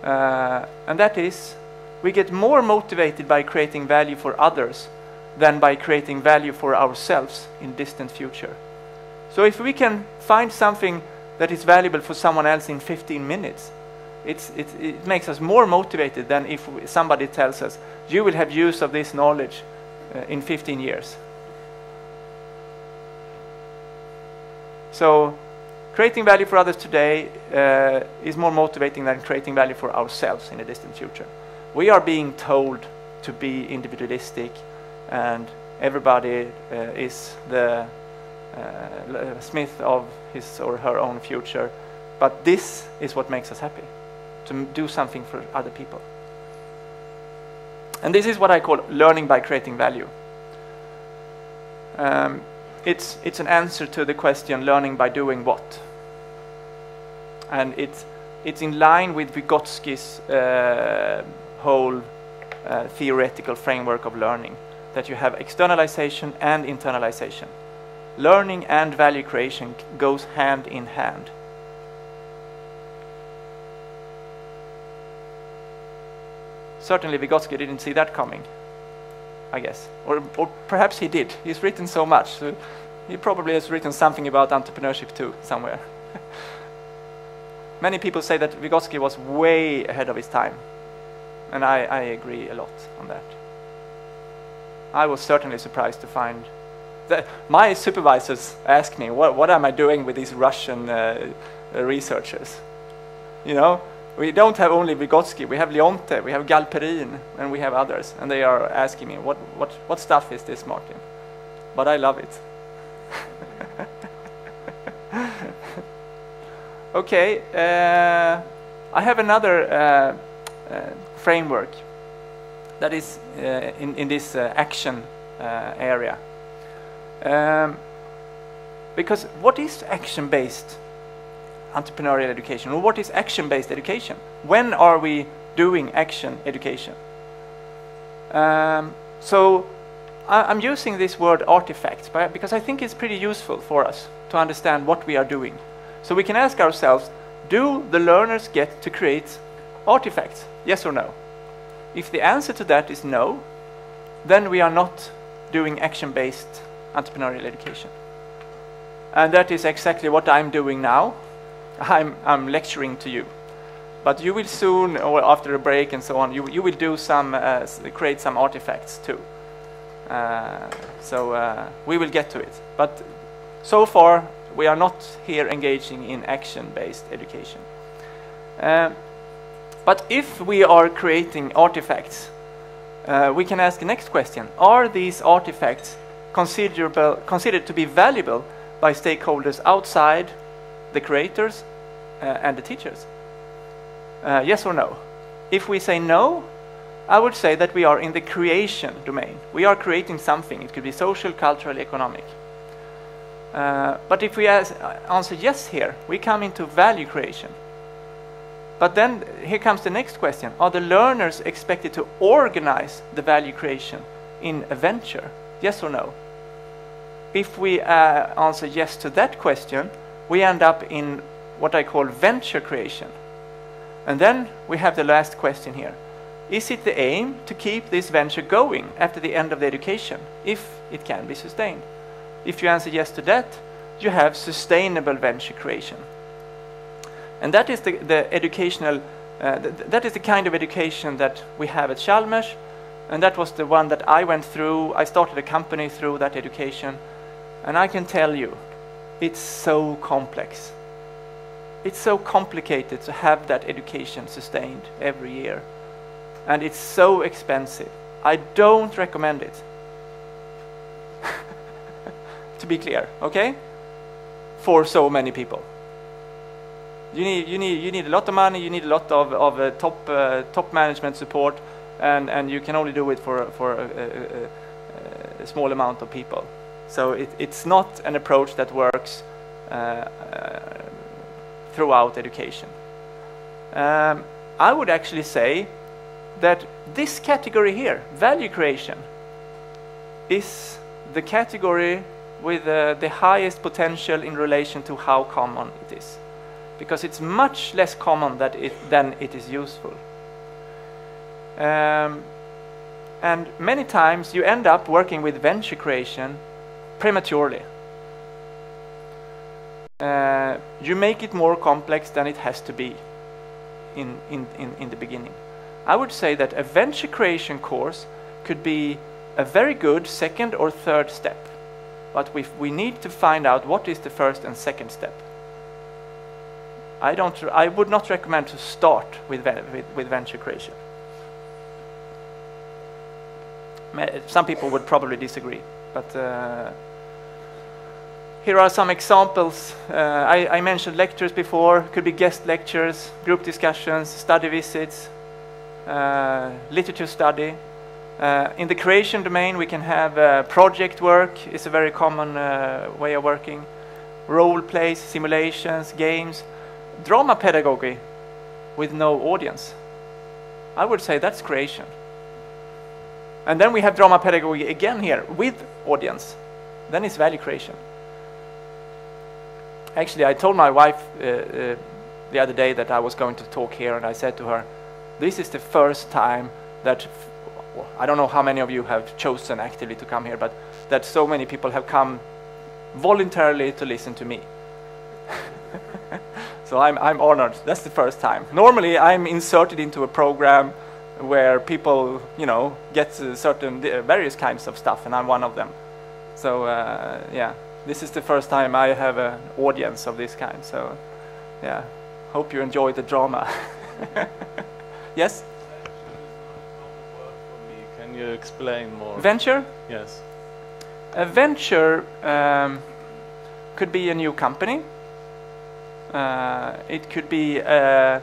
And that is, we get more motivated by creating value for others than by creating value for ourselves in distant future. So if we can find something that is valuable for someone else in 15 minutes, it makes us more motivated than if somebody tells us, you will have use of this knowledge in 15 years. So creating value for others today is more motivating than creating value for ourselves in a distant future. We are being told to be individualistic, and everybody is the smith of his or her own future. But this is what makes us happy, to do something for other people. And this is what I call learning by creating value. It's an answer to the question, learning by doing what? And it's in line with Vygotsky's whole theoretical framework of learning, that you have externalization and internalization. Learning and value creation goes hand in hand. Certainly Vygotsky didn't see that coming, I guess. Or perhaps he did. He's written so much. So he probably has written something about entrepreneurship too, somewhere. Many people say that Vygotsky was way ahead of his time. And I agree a lot on that. I was certainly surprised to find that my supervisors asked me, what am I doing with these Russian researchers? You know? We don't have only Vygotsky, we have Leonte, we have Galperin, and we have others. And they are asking me, what stuff is this, Martin? But I love it. Okay, I have another framework that is in this action area. Because what is action-based entrepreneurial education, or what is action-based education? When are we doing action education? So I'm using this word artifacts because I think it's pretty useful for us to understand what we are doing. So we can ask ourselves, do the learners get to create artifacts? Yes or no? If the answer to that is no, then we are not doing action-based entrepreneurial education. And that is exactly what I'm doing now. I'm lecturing to you, but you will soon, or after a break and so on, you will do some create some artifacts too. So we will get to it. But so far we are not here engaging in action-based education. But if we are creating artifacts, we can ask the next question: are these artifacts considered to be valuable by stakeholders outside the creators and the teachers? Yes or no? If we say no, I would say that we are in the creation domain. We are creating something. It could be social, cultural, economic. But if we answer yes here, we come into value creation. But then here comes the next question. Are the learners expected to organize the value creation in a venture? Yes or no? If we answer yes to that question, we end up in what I call venture creation. And then we have the last question here. Is it the aim to keep this venture going after the end of the education, if it can be sustained? If you answer yes to that, you have sustainable venture creation. And that is the educational, that is the kind of education that we have at Chalmers, and that was the one that I went through. I started a company through that education, and I can tell you, it's so complex. It's so complicated to have that education sustained every year. And it's so expensive. I don't recommend it. To be clear, okay? For so many people. You need a lot of money, you need a lot of top management support, and you can only do it for a small amount of people. So it's not an approach that works throughout education. I would actually say that this category here, value creation, is the category with the highest potential in relation to how common it is, because it's much less common than it is useful. And many times you end up working with venture creation prematurely. You make it more complex than it has to be in the beginning. I would say that a venture creation course could be a very good second or third step, but we need to find out what is the first and second step. I would not recommend to start with venture creation. Some people would probably disagree, but here are some examples. I mentioned lectures before. Could be guest lectures, group discussions, study visits, literature study. In the creation domain, we can have project work. It's a very common way of working. Role plays, simulations, games. Drama pedagogy with no audience. I would say that's creation. And then we have drama pedagogy again here with audience. Then it's value creation. Actually, I told my wife the other day that I was going to talk here, and I said to her, this is the first time that, I don't know how many of you have chosen actively to come here, but that so many people have come voluntarily to listen to me. So I'm honored. That's the first time. Normally, I'm inserted into a program where people, get certain various kinds of stuff, and I'm one of them. So yeah, this is the first time I have an audience of this kind. So yeah, hope you enjoy the drama. Yes? Can you explain more? Venture? Yes. A venture could be a new company. It could be a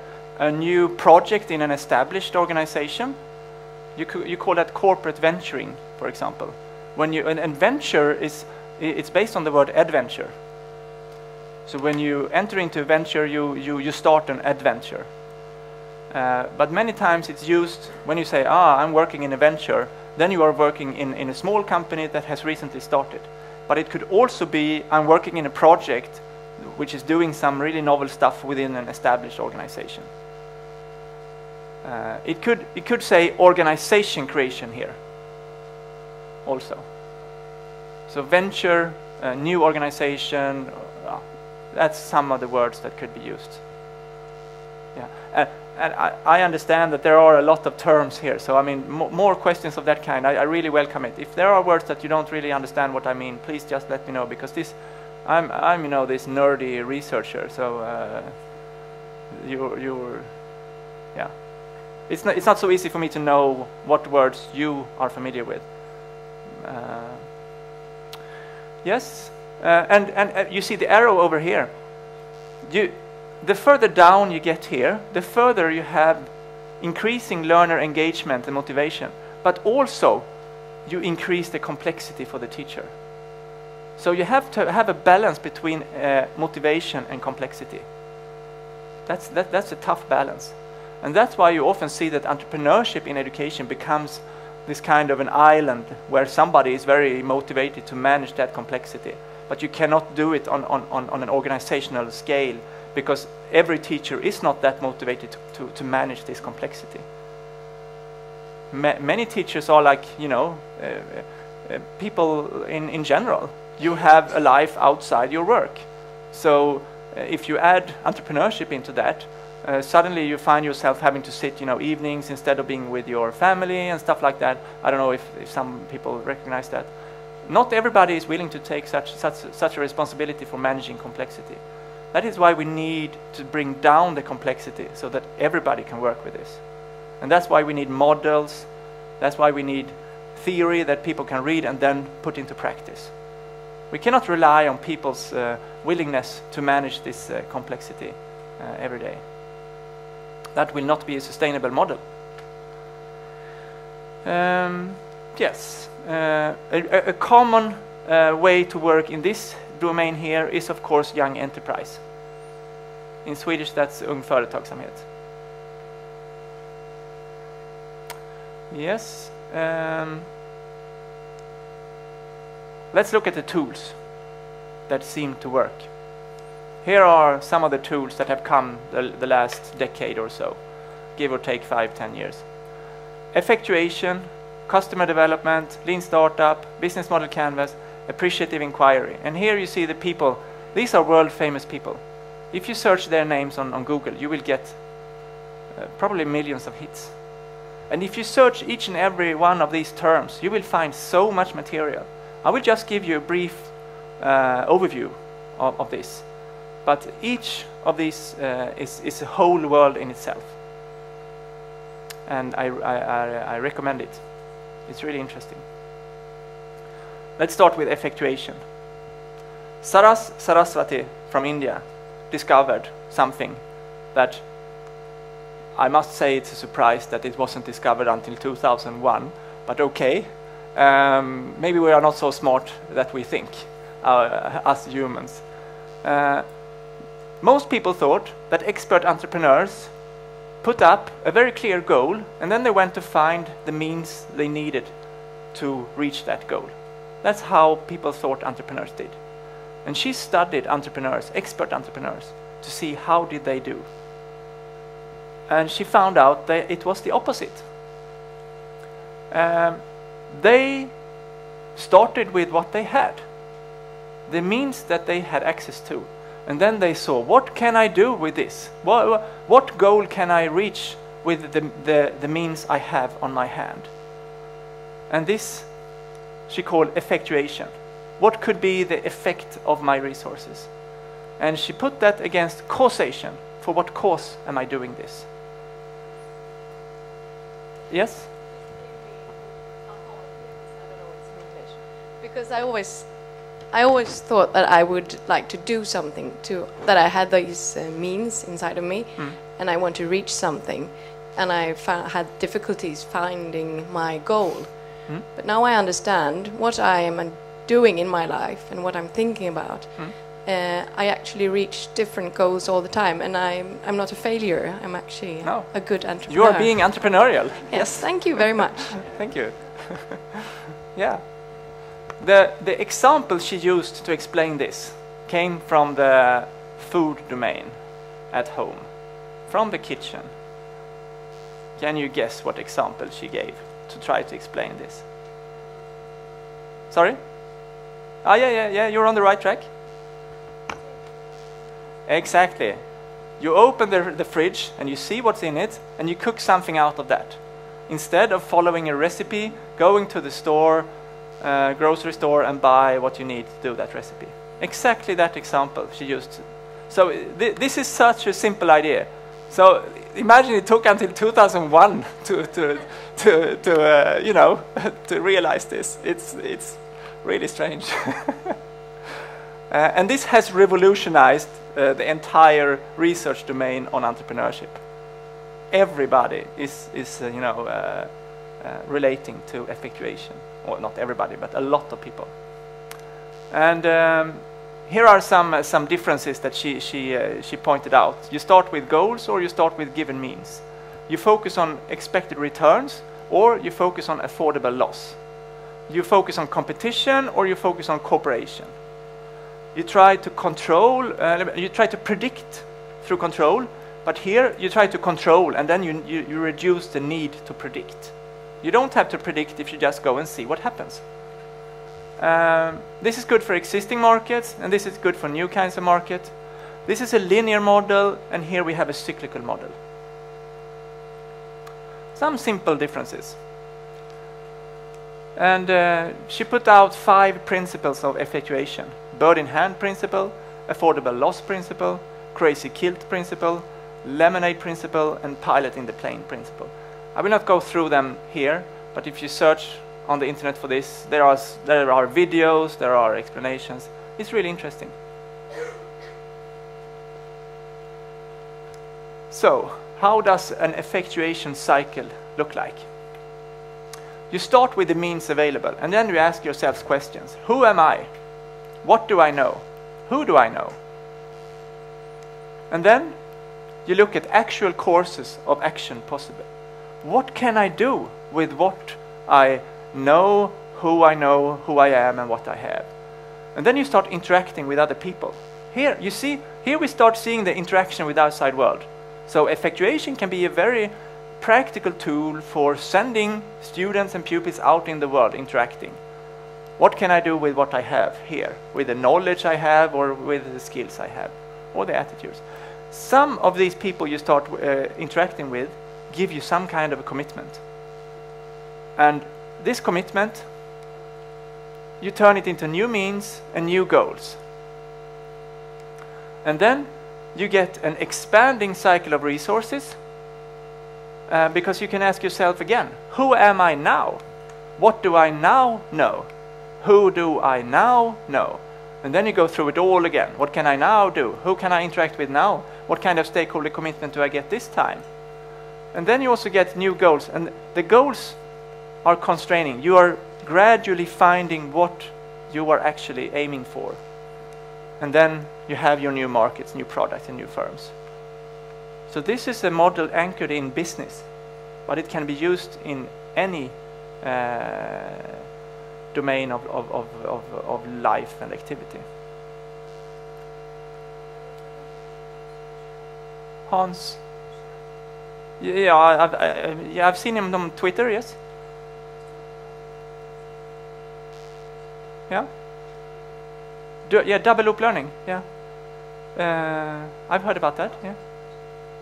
new project in an established organization. You call that corporate venturing, for example. And venture it's based on the word adventure. So when you enter into a venture, you start an adventure. But many times it's used when you say, I'm working in a venture, then you are working in a small company that has recently started. But it could also be, I'm working in a project which is doing some really novel stuff within an established organization. It could say organization creation here also. So venture, new organization, that's some of the words that could be used. Yeah, and I understand that there are a lot of terms here, so I mean more questions of that kind, I really welcome it. If there are words that you don't really understand what I mean, please just let me know, because I'm this nerdy researcher, so you're yeah. It's not so easy for me to know what words you are familiar with. Yes, and you see the arrow over here. The further down you get here, the further you have increasing learner engagement and motivation, but also you increase the complexity for the teacher. So you have to have a balance between motivation and complexity. That's a tough balance. And that's why you often see that entrepreneurship in education becomes this kind of an island where somebody is very motivated to manage that complexity. But you cannot do it on an organizational scale, because every teacher is not that motivated to manage this complexity. Many teachers are like, you know, people in general. You have a life outside your work. So if you add entrepreneurship into that, suddenly you find yourself having to sit, you know, evenings instead of being with your family and stuff like that. I don't know if some people recognize that. Not everybody is willing to take such a responsibility for managing complexity. That is why we need to bring down the complexity so that everybody can work with this. And that's why we need models. That's why we need theory that people can read and then put into practice. We cannot rely on people's willingness to manage this complexity every day. That will not be a sustainable model. Yes, a common way to work in this domain here is, of course, young enterprise. In Swedish, that's ung företagsamhet. Yes. Let's look at the tools that seem to work. Here are some of the tools that have come the last decade or so, give or take 5-10 years. Effectuation, customer development, lean startup, business model canvas, appreciative inquiry. And here you see the people. These are world famous people. If you search their names on Google, you will get probably millions of hits. And if you search each and every one of these terms, you will find so much material. I will just give you a brief overview of this. But each of these is a whole world in itself. And I recommend it. It's really interesting. Let's start with effectuation. Saraswati from India discovered something that I must say it's a surprise that it wasn't discovered until 2001, but okay. Maybe we are not so smart that we think, us humans. Most people thought that expert entrepreneurs put up a very clear goal, and then they went to find the means they needed to reach that goal. That's how people thought entrepreneurs did. And she studied entrepreneurs, expert entrepreneurs, to see how did they do. And she found out that it was the opposite. They started with what they had, the means that they had access to. And then they saw, what can I do with this? What goal can I reach with the means I have on my hand? And this she called effectuation. What could be the effect of my resources? And she put that against causation. For what cause am I doing this? Yes? Because I always thought that I would like to do something, that I had these means inside of me, and I want to reach something, and I had difficulties finding my goal. But now I understand what I am doing in my life and what I'm thinking about. I actually reach different goals all the time, and I'm not a failure. I'm actually a good entrepreneur. You are being entrepreneurial. Yes, thank you very much. Thank you. Yeah. The example she used to explain this came from the food domain at home, from the kitchen. Can you guess what example she gave to try to explain this? Sorry? Yeah, you're on the right track. Exactly. You open the fridge and you see what's in it and you cook something out of that. Instead of following a recipe, going to the store, grocery store, and buy what you need to do that recipe. Exactly that example she used. So this is such a simple idea. So imagine it took until 2001 to you know, to realize this. It's really strange. And this has revolutionized the entire research domain on entrepreneurship. Everybody is you know, relating to effectuation. Or not everybody, but a lot of people. And here are some differences that she pointed out. You start with goals or you start with given means. You focus on expected returns, or you focus on affordable loss. You focus on competition, or you focus on cooperation. You try to control, you try to predict through control, but here you try to control, and then you reduce the need to predict. You don't have to predict if you just go and see what happens. This is good for existing markets, and this is good for new kinds of market. This is a linear model, and here we have a cyclical model. Some simple differences. And she put out 5 principles of effectuation. Bird in hand principle, affordable loss principle, crazy kilt principle, lemonade principle, and pilot in the plane principle. I will not go through them here, but if you search on the internet for this, there are videos, there are explanations. It's really interesting. So, how does an effectuation cycle look like? You start with the means available, and then you ask yourselves questions. Who am I? What do I know? Who do I know? And then you look at actual courses of action possible. What can I do with what I know, who I am, and what I have? And then you start interacting with other people. Here, you see, here we start seeing the interaction with the outside world. So effectuation can be a very practical tool for sending students and pupils out in the world interacting. What can I do with what I have here, with the knowledge I have, or with the skills I have, or the attitudes? Some of these people you start interacting with give you some kind of a commitment. And this commitment, you turn it into new means and new goals. And then you get an expanding cycle of resources, because you can ask yourself again, who am I now? What do I now know? Who do I now know? And then you go through it all again. What can I now do? Who can I interact with now? What kind of stakeholder commitment do I get this time? And then you also get new goals. And the goals are constraining. You are gradually finding what you are actually aiming for. And then you have your new markets, new products, and new firms. So this is a model anchored in business, but it can be used in any domain of life and activity. Hans? Yeah, I've seen him on Twitter, yes? Yeah? Yeah, double loop learning, yeah. I've heard about that, yeah.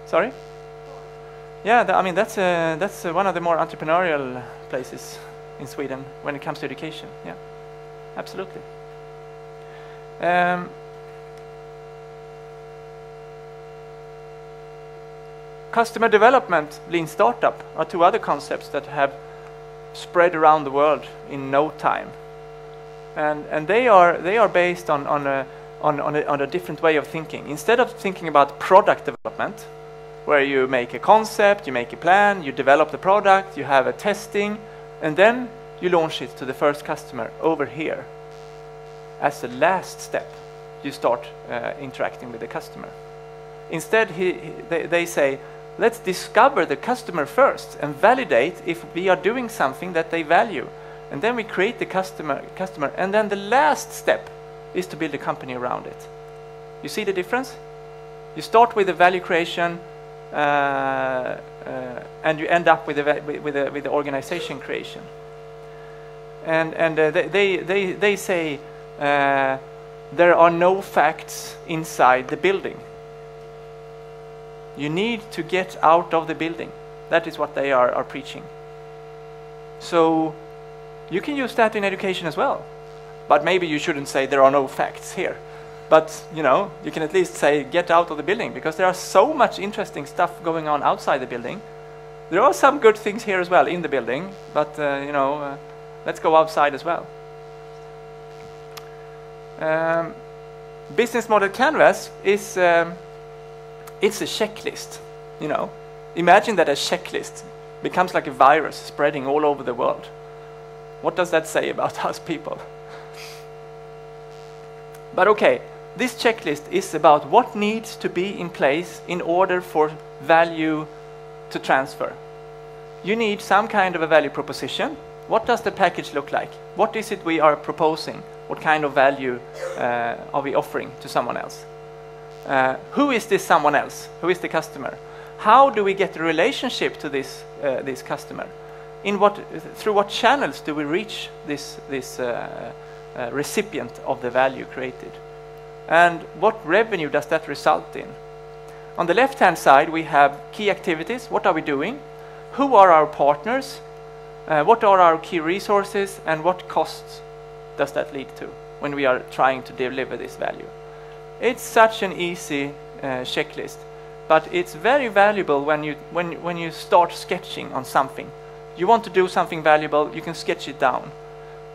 Sorry? Yeah, I mean, that's one of the more entrepreneurial places in Sweden when it comes to education, yeah. Absolutely. Customer development, lean startup are 2 other concepts that have spread around the world in no time. And they are based on a different way of thinking. Instead of thinking about product development, where you make a concept, you make a plan, you develop the product, you have a testing, and then you launch it to the first customer over here. As the last step, you start interacting with the customer. Instead, they say, let's discover the customer first and validate if we are doing something that they value. And then we create the customer, and then the last step is to build a company around it. You see the difference? You start with the value creation, and you end up with the organization creation. And they say there are no facts inside the building. You need to get out of the building. That is what they are preaching. So you can use that in education as well. But maybe you shouldn't say there are no facts here. But, you know, you can at least say get out of the building, because there are so much interesting stuff going on outside the building. There are some good things here as well in the building, but, you know, let's go outside as well. Business model canvas is it's a checklist, you know. Imagine that a checklist becomes like a virus spreading all over the world. What does that say about us people? But okay, this checklist is about what needs to be in place in order for value to transfer. you need some kind of a value proposition. What does the package look like? What is it we are proposing? What kind of value are we offering to someone else? Who is this someone else? Who is the customer? How do we get the relationship to this customer? Through what channels do we reach this recipient of the value created? And what revenue does that result in? On the left-hand side, we have key activities. What are we doing? Who are our partners? What are our key resources? And what costs does that lead to when we are trying to deliver this value? It's such an easy checklist, but it's very valuable when you start sketching on something. You want to do something valuable, you can sketch it down.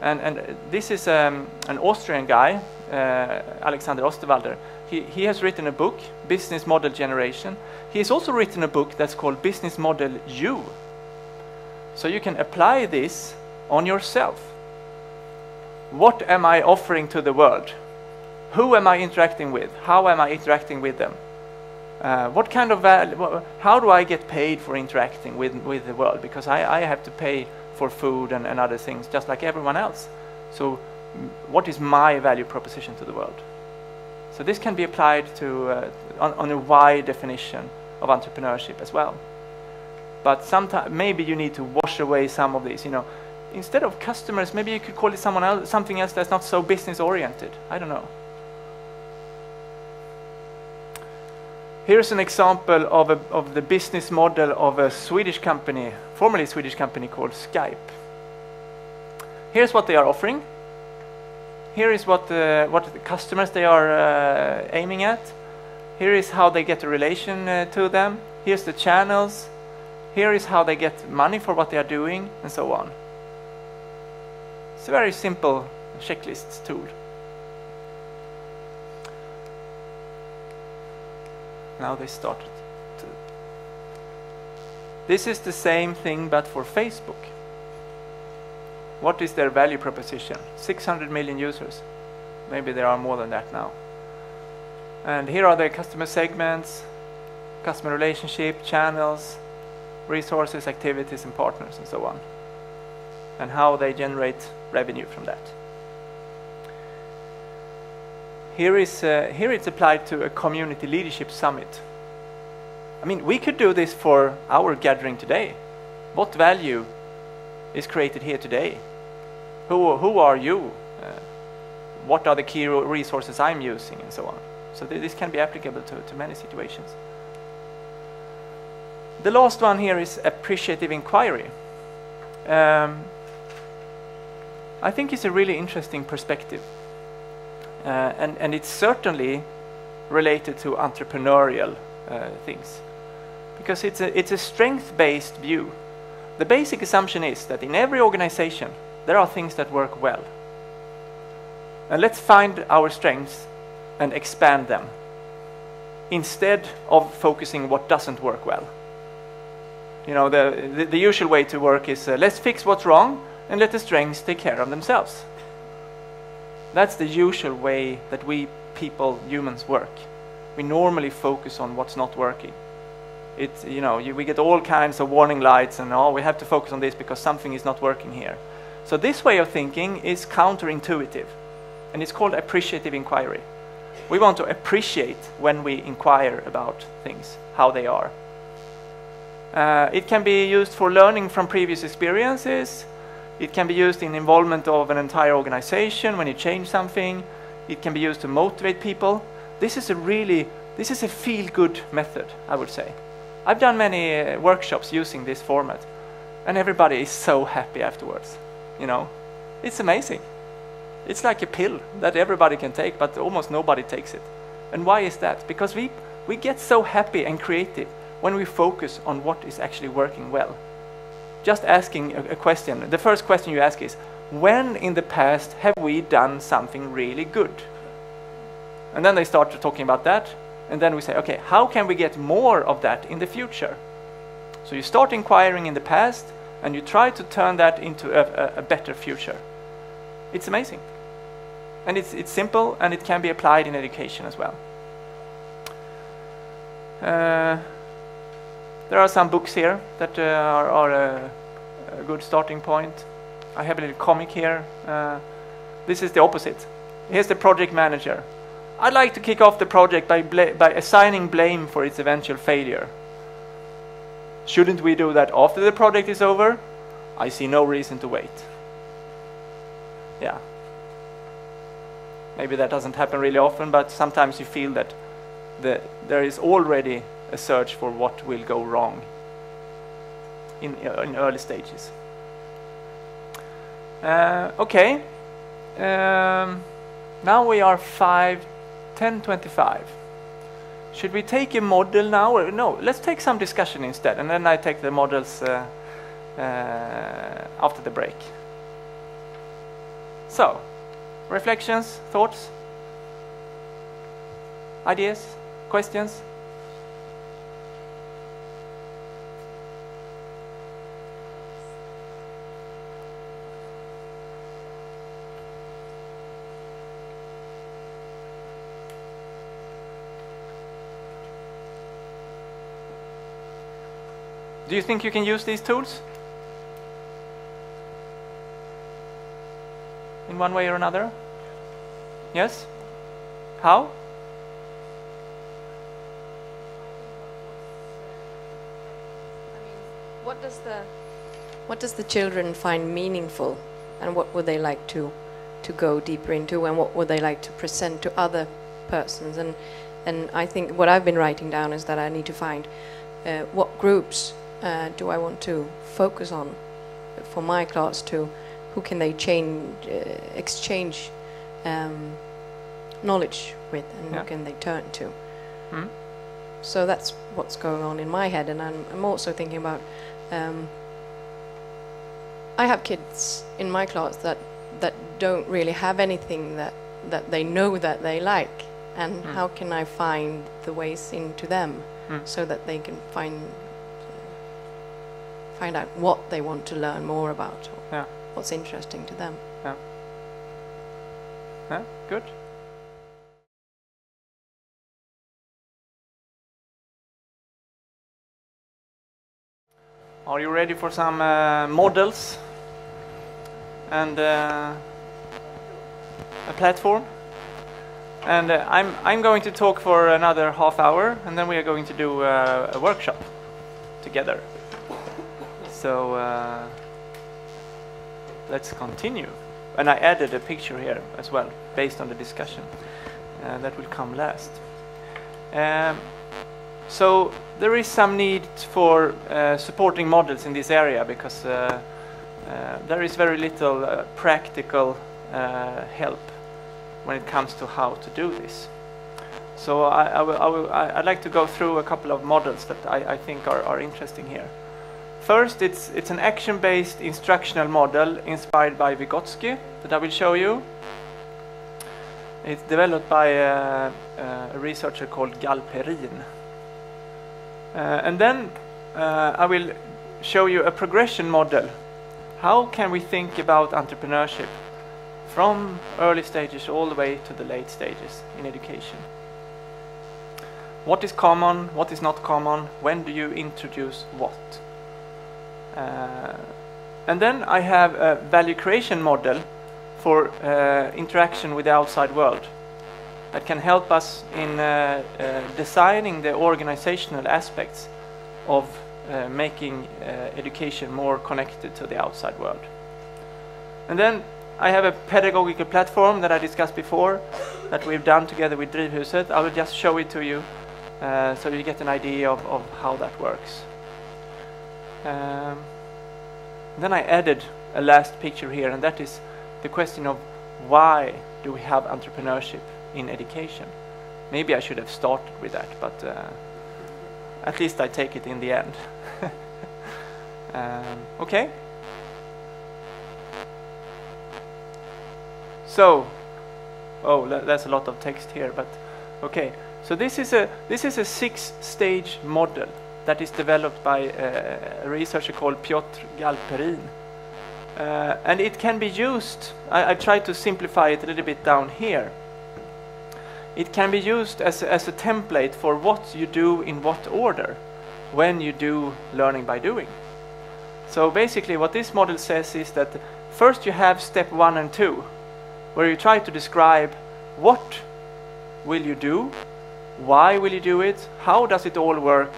And this is an Austrian guy, Alexander Osterwalder. He has written a book, Business Model Generation. He has also written a book that's called Business Model You. So you can apply this on yourself. What am I offering to the world? Who am I interacting with? How am I interacting with them? What kind of value? How do I get paid for interacting with the world? Because I have to pay for food and other things, just like everyone else. So what is my value proposition to the world? So this can be applied to on a wide definition of entrepreneurship as well. But sometimes maybe you need to wash away some of these. Instead of customers, maybe you could call it something else that's not so business oriented. I don't know. Here's an example of the business model of a Swedish company, formerly Swedish company called Skype. Here's what they are offering. Here is what the customers they are aiming at. Here is how they get a relation to them. Here's the channels. Here is how they get money for what they are doing, and so on. It's a very simple checklist tool. Now they started. This is the same thing, but for Facebook. What is their value proposition? 600 million users. Maybe there are more than that now. And here are their customer segments, customer relationship, channels, resources, activities, and partners, and so on. And how they generate revenue from that. Here it's applied to a community leadership summit. I mean, we could do this for our gathering today. What value is created here today? Who are you? What are the key resources I'm using, and so on. So this can be applicable to many situations. The last one here is appreciative inquiry. I think it's a really interesting perspective. And it's certainly related to entrepreneurial things, because it's a strength-based view. The basic assumption is that in every organization there are things that work well, and let's find our strengths and expand them instead of focusing what doesn't work well. The usual way to work is let's fix what's wrong and let the strengths take care of themselves. That's the usual way that we people, humans, work. We normally focus on what's not working. We get all kinds of warning lights and we have to focus on this because something is not working here. So this way of thinking is counterintuitive, and it's called appreciative inquiry. We want to appreciate when we inquire about things, how they are. It can be used for learning from previous experiences. It can be used in involvement of an entire organization when you change something. It can be used to motivate people. This is a feel-good method, I would say. I've done many workshops using this format, and everybody is so happy afterwards. It's amazing. It's like a pill that everybody can take, but almost nobody takes it. And why is that? Because we get so happy and creative when we focus on what is actually working well. Just asking a question. The first question you ask is, when in the past have we done something really good? And then they start talking about that, and then we say, okay, how can we get more of that in the future? So you start inquiring in the past, and you try to turn that into a better future. It's amazing. And it's simple, and it can be applied in education as well. The there are some books here that are a good starting point. I have a little comic here. This is the opposite. Here's the project manager. I'd like to kick off the project by assigning blame for its eventual failure. Shouldn't we do that after the project is over? I see no reason to wait. Yeah. Maybe that doesn't happen really often, but sometimes you feel that there is already a search for what will go wrong in early stages. Okay. Now we are 10:25. Should we take a model now? Or no, let's take some discussion instead, and then I take the models after the break. So, reflections, thoughts, ideas, questions? Do you think you can use these tools? In one way or another? Yes? How? What does the children find meaningful, and what would they like to go deeper into, and what would they like to present to other persons? And I think what I've been writing down is that I need to find what groups do I want to focus on for my class, to who can they exchange knowledge with, and who can they turn to. So that's what's going on in my head. And I'm also thinking about I have kids in my class that don't really have anything that they know that they like, and how can I find the ways into them so that they can find out what they want to learn more about, or what's interesting to them. Good. Are you ready for some models and a platform? And I'm going to talk for another half hour, and then we are going to do a workshop together. So let's continue. And I added a picture here as well, based on the discussion. That will come last. So there is some need for supporting models in this area, because there is very little practical help when it comes to how to do this. So I'd like to go through a couple of models that I think are interesting here. First, it's an action-based instructional model inspired by Vygotsky that I will show you. It's developed by a researcher called Galperin. And then I will show you a progression model. How can we think about entrepreneurship from early stages all the way to the late stages in education? What is common? What is not common? When do you introduce what? And then I have a value creation model for interaction with the outside world that can help us in designing the organizational aspects of making education more connected to the outside world. And then I have a pedagogical platform that I discussed before that we've done together with Drivhuset. I will just show it to you so you get an idea of how that works. Then I added a last picture here, and that is the question of why do we have entrepreneurship in education? Maybe I should have started with that, but at least I take it in the end. Okay. So, that's a lot of text here, but okay. So this is a 6-stage model that is developed by a researcher called Piotr Galperin. And it can be used, I tried to simplify it a little bit down here. It can be used as a template for what you do in what order. when you do learning by doing. So basically what this model says is that first you have step 1 and 2, where you try to describe what will you do, why will you do it, how does it all work,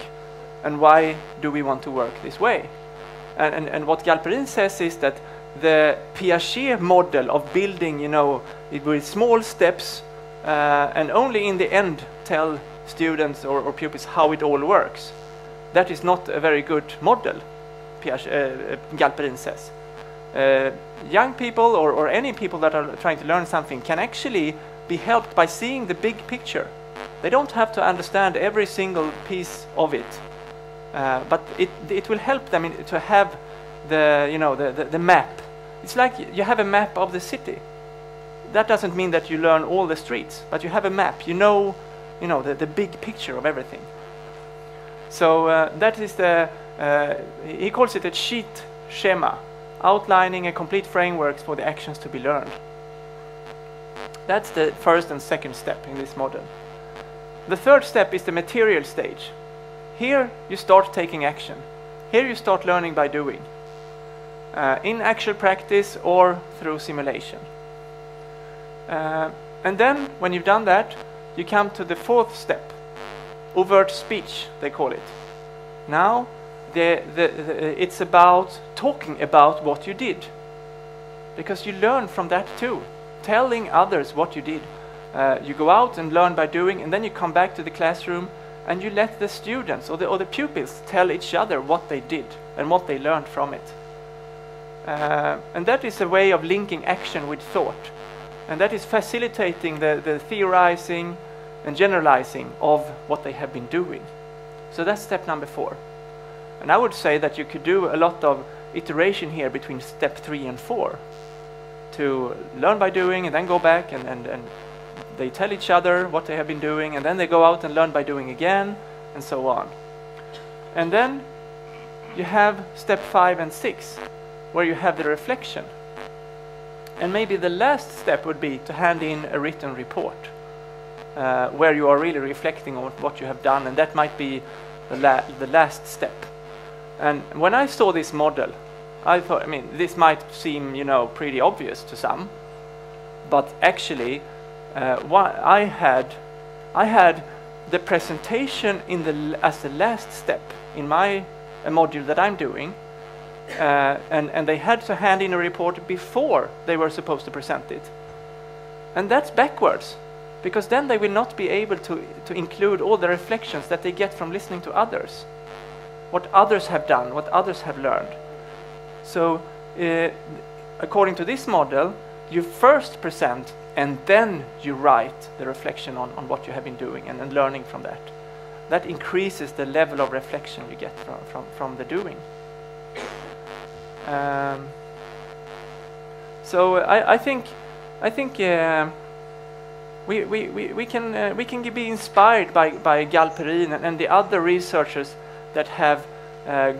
and why do we want to work this way. And what Galperin says is that the Piaget model of building, it with small steps and only in the end tell students or pupils how it all works, that is not a very good model, Galperin says. Young people or any people that are trying to learn something can actually be helped by seeing the big picture. They don't have to understand every single piece of it, but it will help them to have the map. It's like you have a map of the city. That doesn't mean that you learn all the streets, but you have a map. The big picture of everything. So that is he calls it a cheat schema, outlining a complete framework for the actions to be learned. That's the first and second step in this model. The third step is the material stage. Here you start taking action. Here you start learning by doing, in actual practice or through simulation. And then when you've done that, you come to the fourth step, overt speech, they call it. Now it's about talking about what you did, because you learn from that too, telling others what you did. You go out and learn by doing, and then you come back to the classroom and you let the students or the pupils tell each other what they did and what they learned from it. And that is a way of linking action with thought, and that is facilitating the theorizing and generalizing of what they have been doing. So that's step number 4. And I would say that you could do a lot of iteration here between step 3 and 4 to learn by doing and then go back and they tell each other what they have been doing, and then they go out and learn by doing again, and so on. And then you have step 5 and 6, where you have the reflection. And maybe the last step would be to hand in a written report, where you are really reflecting on what you have done, and that might be the last step. And when I saw this model, I thought, this might seem, pretty obvious to some, but actually, I had the presentation as the last step in my module that I'm doing, and they had to hand in a report before they were supposed to present it. And that's backwards, because then they will not be able to include all the reflections that they get from listening to others, what others have done, what others have learned. So according to this model, you first present and then you write the reflection on what you have been doing and learning from that. That increases the level of reflection you get from the doing. So I think we can be inspired by Galperin and the other researchers that have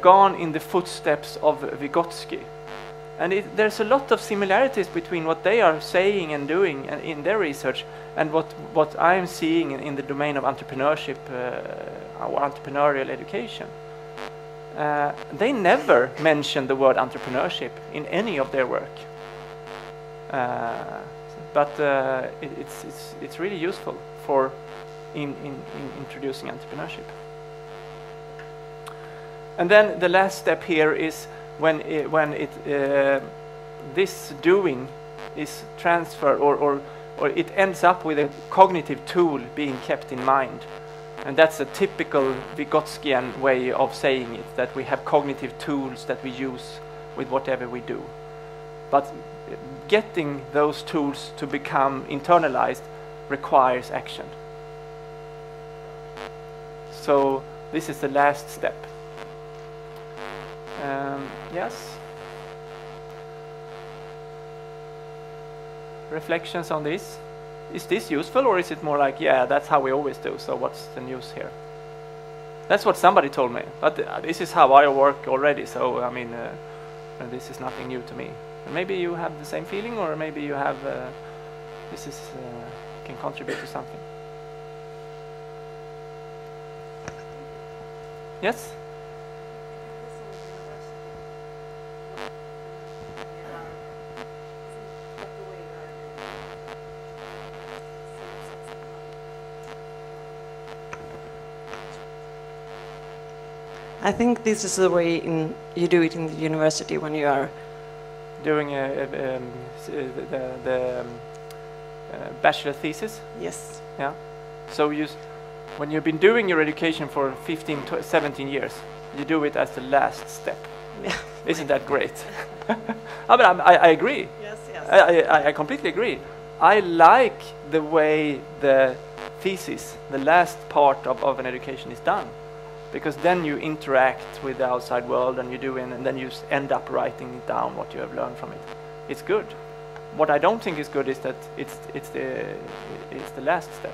gone in the footsteps of Vygotsky. And there's a lot of similarities between what they are saying and doing in their research and what I'm seeing in the domain of entrepreneurship or entrepreneurial education. They never mention the word entrepreneurship in any of their work, but it's really useful for in introducing entrepreneurship. And then the last step here is when this doing is transferred or it ends up with a cognitive tool being kept in mind. And that's a typical Vygotskian way of saying it, that we have cognitive tools that we use with whatever we do. But getting those tools to become internalized requires action. So this is the last step. Yes? Reflections on this? Is this useful, or is it more like, yeah, that's how we always do, so what's the news here? That's what somebody told me, but this is how I work already, so this is nothing new to me. And maybe you have the same feeling, or maybe you have can contribute to something. Yes? I think this is the way you do it in the university when you are doing the bachelor thesis. Yes. Yeah. So when you've been doing your education for 15 to 17 years, you do it as the last step. Yeah. Isn't that great? But I agree. Yes, yes. I completely agree. I like the way the thesis, the last part of an education, is done, because then you interact with the outside world, and and then you end up writing down what you have learned from it. It's good. What I don't think is good is that it's the last step.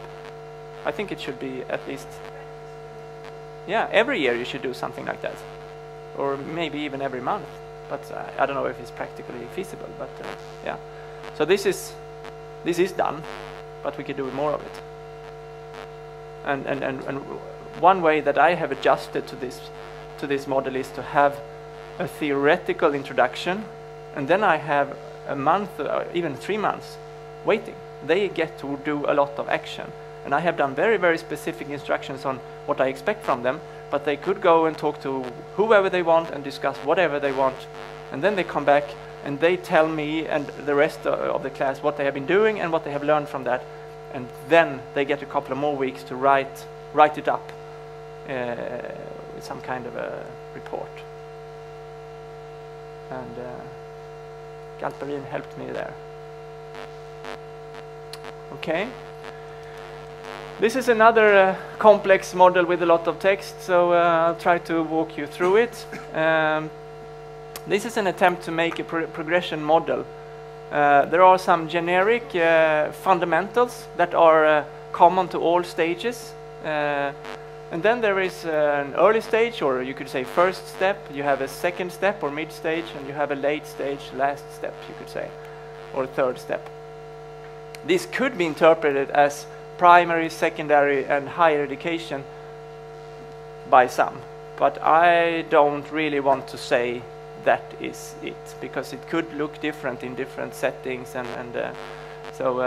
I think it should be at least, yeah, every year you should do something like that, or maybe even every month. But I don't know if it's practically feasible. But yeah, so this is done, but we could do more of it. And one way that I have adjusted to this model is to have a theoretical introduction, and then I have a month, or even 3 months, waiting. They get to do a lot of action, and I have done very, very specific instructions on what I expect from them. But they could go and talk to whoever they want and discuss whatever they want, and then they come back and they tell me and the rest of the class what they have been doing and what they have learned from that, and then they get a couple of more weeks to write it up with some kind of a report. And Galperin helped me there. Okay. This is another complex model with a lot of text, so I'll try to walk you through it. This is an attempt to make a progression model. There are some generic fundamentals that are common to all stages. And then there is an early stage, or you could say first step. You have a second step or mid stage, and you have a late stage, last step, you could say, or third step. This could be interpreted as primary, secondary, and higher education by some, but I don't really want to say that is it, because it could look different in different settings, and so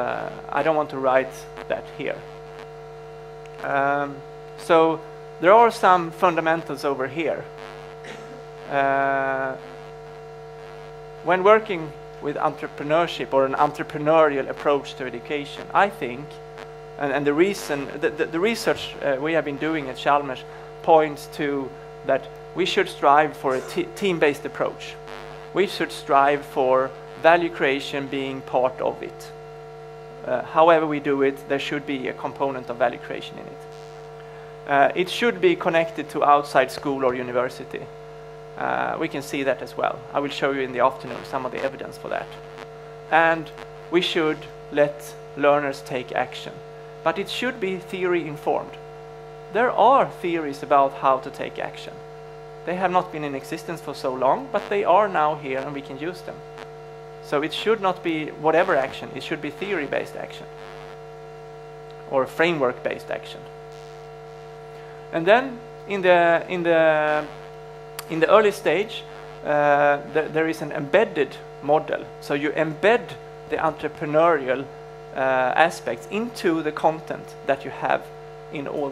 I don't want to write that here. So there are some fundamentals over here. When working with entrepreneurship or an entrepreneurial approach to education, I think, and the reason, the research we have been doing at Chalmers points to that we should strive for a team-based approach. We should strive for value creation being part of it. However we do it, there should be a component of value creation in it. It should be connected to outside school or university. We can see that as well. I will show you in the afternoon some of the evidence for that. And we should let learners take action. But it should be theory informed. There are theories about how to take action. They have not been in existence for so long, but they are now here and we can use them. So it should not be whatever action, it should be theory-based action or framework-based action. And then in the early stage, there is an embedded model. So you embed the entrepreneurial aspects into the content that you have in all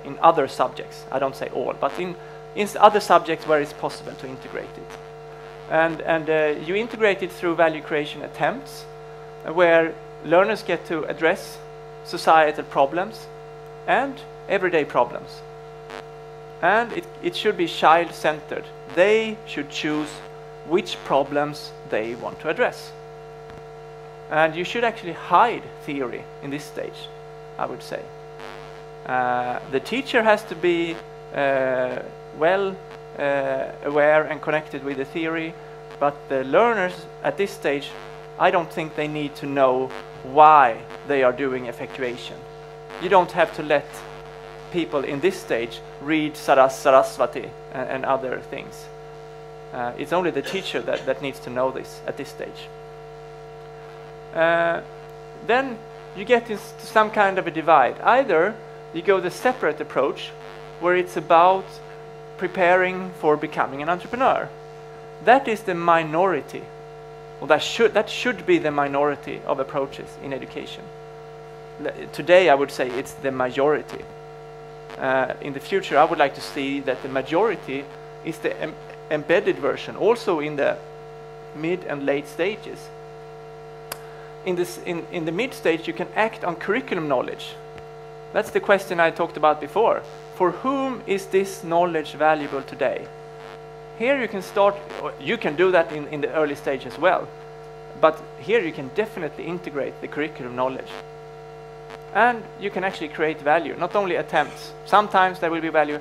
in other subjects. I don't say all, but in other subjects where it's possible to integrate it. And you integrate it through value creation attempts, where learners get to address societal problems and everyday problems. And it should be child-centered. They should choose which problems they want to address. And you should actually hide theory in this stage, I would say. The teacher has to be well aware and connected with the theory, but the learners at this stage, I don't think they need to know why they are doing effectuation. You don't have to let people in this stage read Sarasvati and other things. It's only the teacher that needs to know this at this stage. Then you get into some kind of a divide. Either you go the separate approach, where it's about preparing for becoming an entrepreneur. That is the minority. Well, that should be the minority of approaches in education. Today I would say it's the majority. in the future, I would like to see that the majority is the embedded version, also in the mid and late stages. In the mid stage, you can act on curriculum knowledge. That's the question I talked about before. For whom is this knowledge valuable today? Here you can start, you can do that in the early stage as well, but here you can definitely integrate the curriculum knowledge. And you can actually create value, not only attempts. Sometimes there will be value.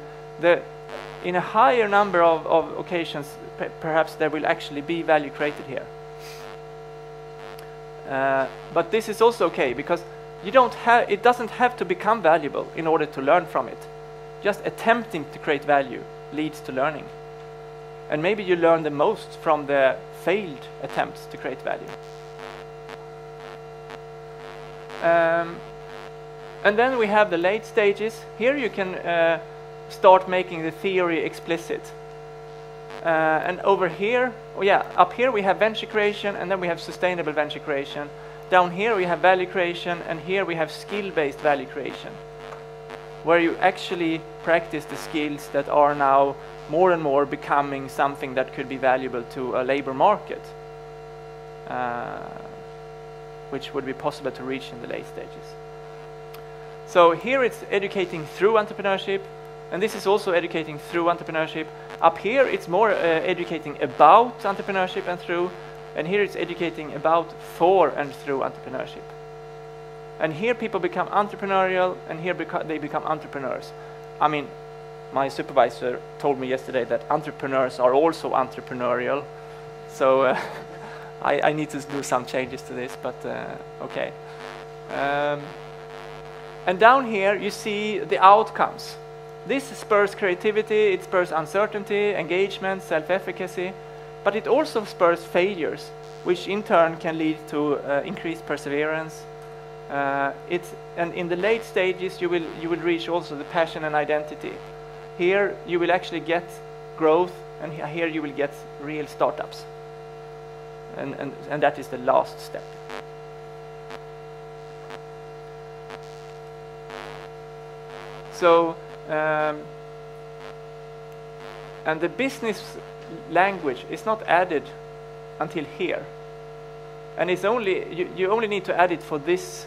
In a higher number of occasions, perhaps there will actually be value created here. But this is also okay, because it doesn't have to become valuable in order to learn from it. Just attempting to create value leads to learning. And maybe you learn the most from the failed attempts to create value. And then we have the late stages. Here you can start making the theory explicit. And over here, up here we have venture creation, and then we have sustainable venture creation. Down here we have value creation, and here we have skill-based value creation, where you actually practice the skills that are now more and more becoming something that could be valuable to a labor market, which would be possible to reach in the late stages. So here it's educating through entrepreneurship, and this is also educating through entrepreneurship. Up here it's more educating about entrepreneurship and through, and here it's educating about for and through entrepreneurship. And here people become entrepreneurial, and here they become entrepreneurs. I mean, my supervisor told me yesterday that entrepreneurs are also entrepreneurial. So I need to do some changes to this, but okay. And down here you see the outcomes. This spurs creativity, it spurs uncertainty, engagement, self-efficacy, but it also spurs failures, which in turn can lead to increased perseverance. And in the late stages you will reach also the passion and identity. Here you will actually get growth, and here you will get real startups. And that is the last step. So, and the business language is not added until here. And it's only, you only need to add it for this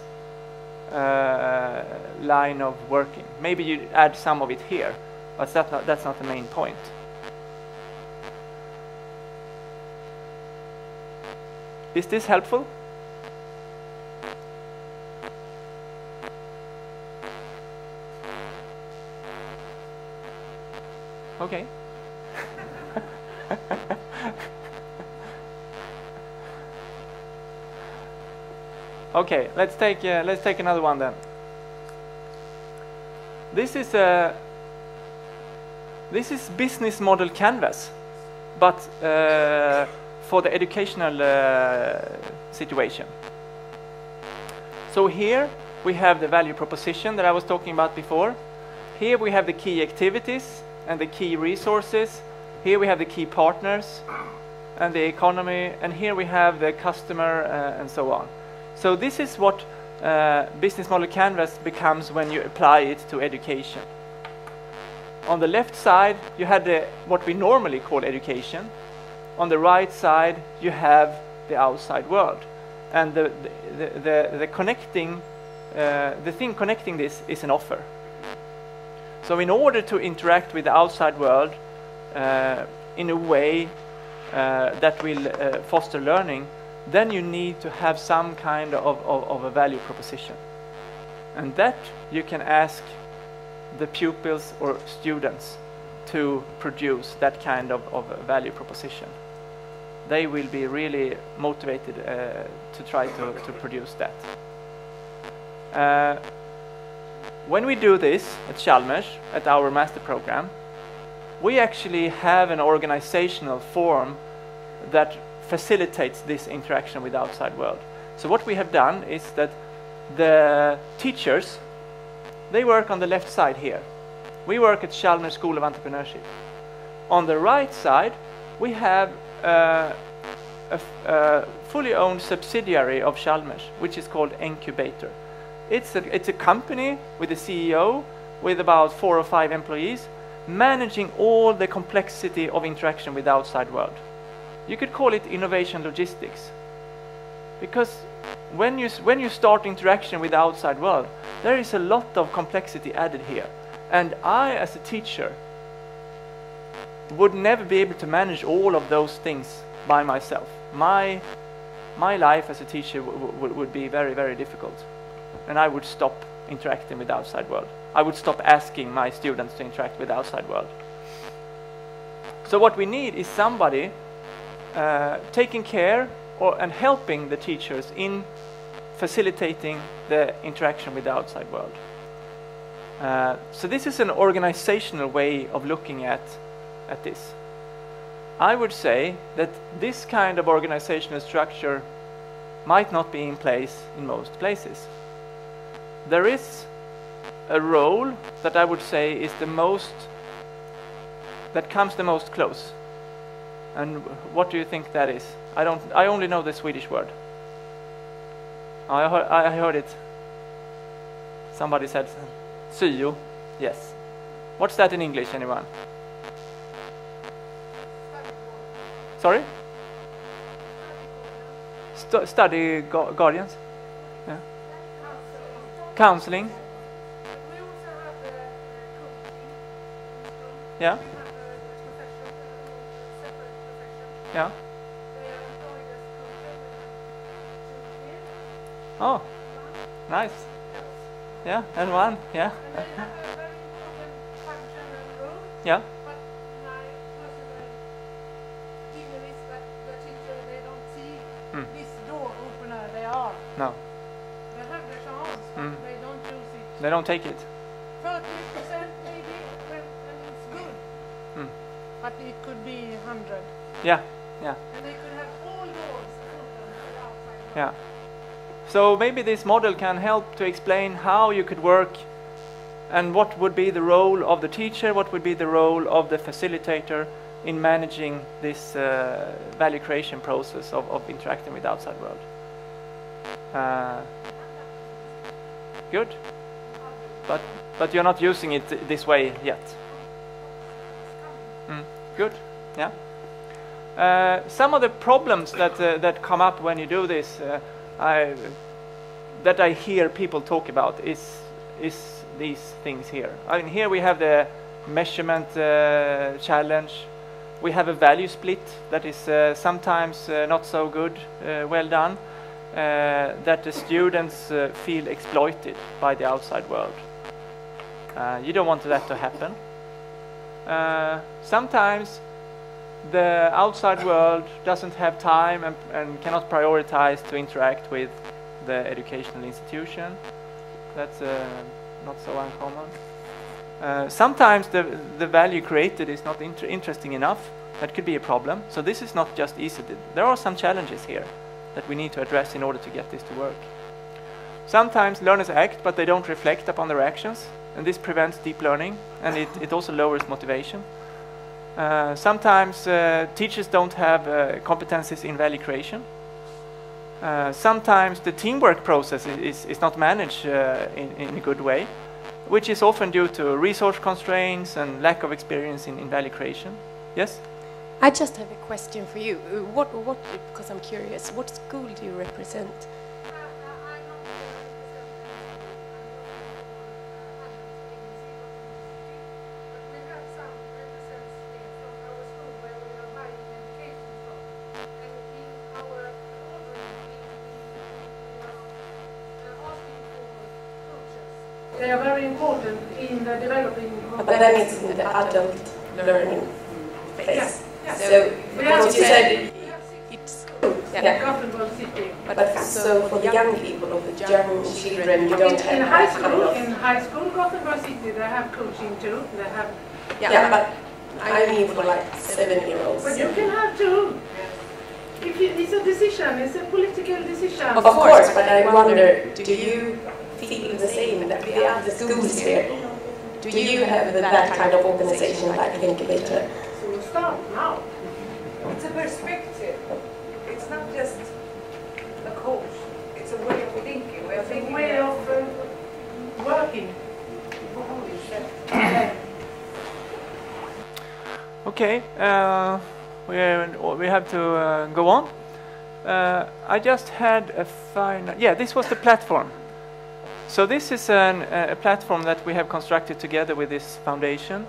line of working. Maybe you add some of it here, but that's not the main point. Is this helpful? Okay. Okay, let's take another one then. This is business model canvas, but for the educational situation. So here we have the value proposition that I was talking about before. Here we have the key activities and the key resources. Here we have the key partners and the economy, and here we have the customer and so on. So this is what business model canvas becomes when you apply it to education. On the left side you had what we normally call education. On the right side you have the outside world, and the thing connecting this is an offer. So in order to interact with the outside world in a way that will foster learning, then you need to have some kind of a value proposition. And that you can ask the pupils or students to produce that kind of a value proposition. They will be really motivated to try to produce that. When we do this at Chalmers, at our master program, we actually have an organizational form that facilitates this interaction with the outside world. So what we have done is that the teachers, they work on the left side here. We work at Chalmers School of Entrepreneurship. On the right side, we have a fully owned subsidiary of Chalmers, which is called Incubator. It's a company with a CEO with about 4 or 5 employees, managing all the complexity of interaction with the outside world. You could call it innovation logistics. Because when you start interaction with the outside world, there is a lot of complexity added here. And I, as a teacher, would never be able to manage all of those things by myself. My life as a teacher would be very, very difficult. And I would stop interacting with the outside world. I would stop asking my students to interact with the outside world. So what we need is somebody taking care and helping the teachers in facilitating the interaction with the outside world. So this is an organizational way of looking at this. I would say that this kind of organizational structure might not be in place in most places. There is a role that I would say is that comes the most close. And what do you think that is? I only know the Swedish word. I heard it. Somebody said syo. Yes. What's that in English, anyone? Sorry? Study guardians? Yeah. Counseling? Yeah. Yeah. Oh, nice. Yeah, and one. Yeah. Yeah. This door opener they are. No. They have the chance, but they don't use it. They don't take it. 30% maybe when it's good. But it could be 100. Yeah, yeah. And they could have all doors open to the outside. Yeah. So maybe this model can help to explain how you could work and what would be the role of the teacher, what would be the role of the facilitator in managing this value creation process of interacting with the outside world. Good. But you're not using it this way yet. Good. Yeah. Some of the problems that come up when you do this, that I hear people talk about is these things here. I mean, here we have the measurement challenge. We have a value split that is sometimes not so good, well done, that the students feel exploited by the outside world. You don't want that to happen. Sometimes the outside world doesn't have time and cannot prioritize to interact with the educational institution. That's not so uncommon. Sometimes the value created is not interesting enough. That could be a problem. So this is not just easy. There are some challenges here that we need to address in order to get this to work. Sometimes learners act, but they don't reflect upon their actions, and this prevents deep learning, and it also lowers motivation. Sometimes teachers don't have competencies in value creation. Sometimes the teamwork process is not managed in a good way, which is often due to resource constraints and lack of experience in value creation. Yes? I just have a question for you. What? Because I'm curious, what school do you represent? They are very important in the developing. But then it's in the adult learning phase. Yeah. So, because you said it's Gothenburg City. But so for the young people or the young children, you don't have in high school, Gothenburg City, they have coaching too. They have. Yeah, but I mean for like 7-year-olds. But you can have too. It's a decision. It's a political decision. Of course, but I wonder, do you feel the same that the other schools here? Do you have that kind of organization like an incubator? So we'll start now. It's a perspective. It's not just a coach. It's a way of thinking. It's a way of working. Okay, we have to go on. I just had a final... Yeah, this was the platform. So this is a platform that we have constructed together with this foundation.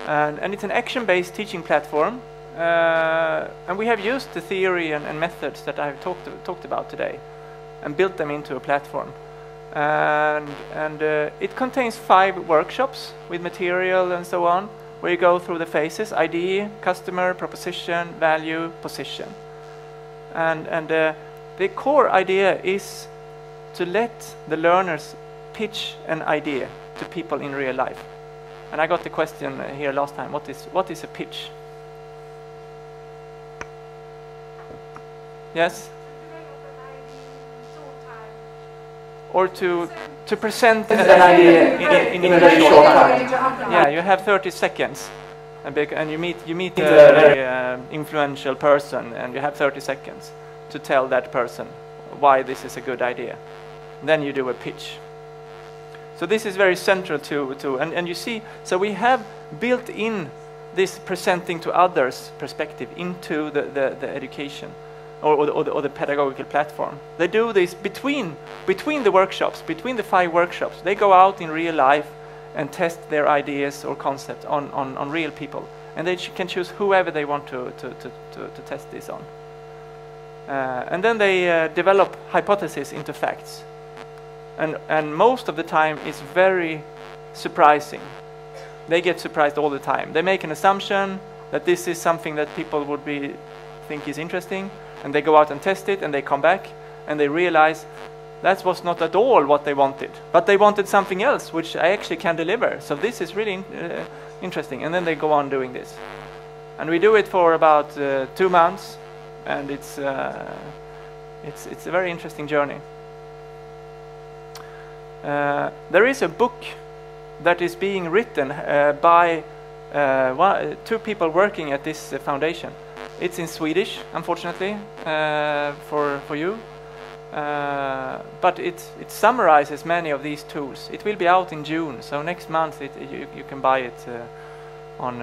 And it's an action-based teaching platform. And we have used the theory and methods that I've talked about today and built them into a platform. And it contains 5 workshops with material and so on, where you go through the phases: idea, customer, proposition, value, position. And the core idea is to let the learners pitch an idea to people in real life. And I got the question here last time, what is a pitch? Yes? Or to present an idea in a very short time. Yeah, you have 30 seconds, and you meet a very influential person, and you have 30 seconds to tell that person why this is a good idea. Then you do a pitch. So this is very central and you see, so we have built in this presenting to others perspective into the education or the pedagogical platform. They do this between the workshops, between the 5 workshops. They go out in real life and test their ideas or concepts on real people. And they can choose whoever they want to test this on. And then they develop hypotheses into facts. And most of the time it's very surprising. They get surprised all the time. They make an assumption that this is something that people would think is interesting, and they go out and test it, and they come back and they realize that was not at all what they wanted, but they wanted something else which I actually can deliver. So this is really interesting. And then they go on doing this, and we do it for about 2 months, and it's a very interesting journey. There is a book that is being written by 2 people working at this foundation. It's in Swedish, unfortunately, for you. But it summarizes many of these tools. It will be out in June, so next month you can buy it on,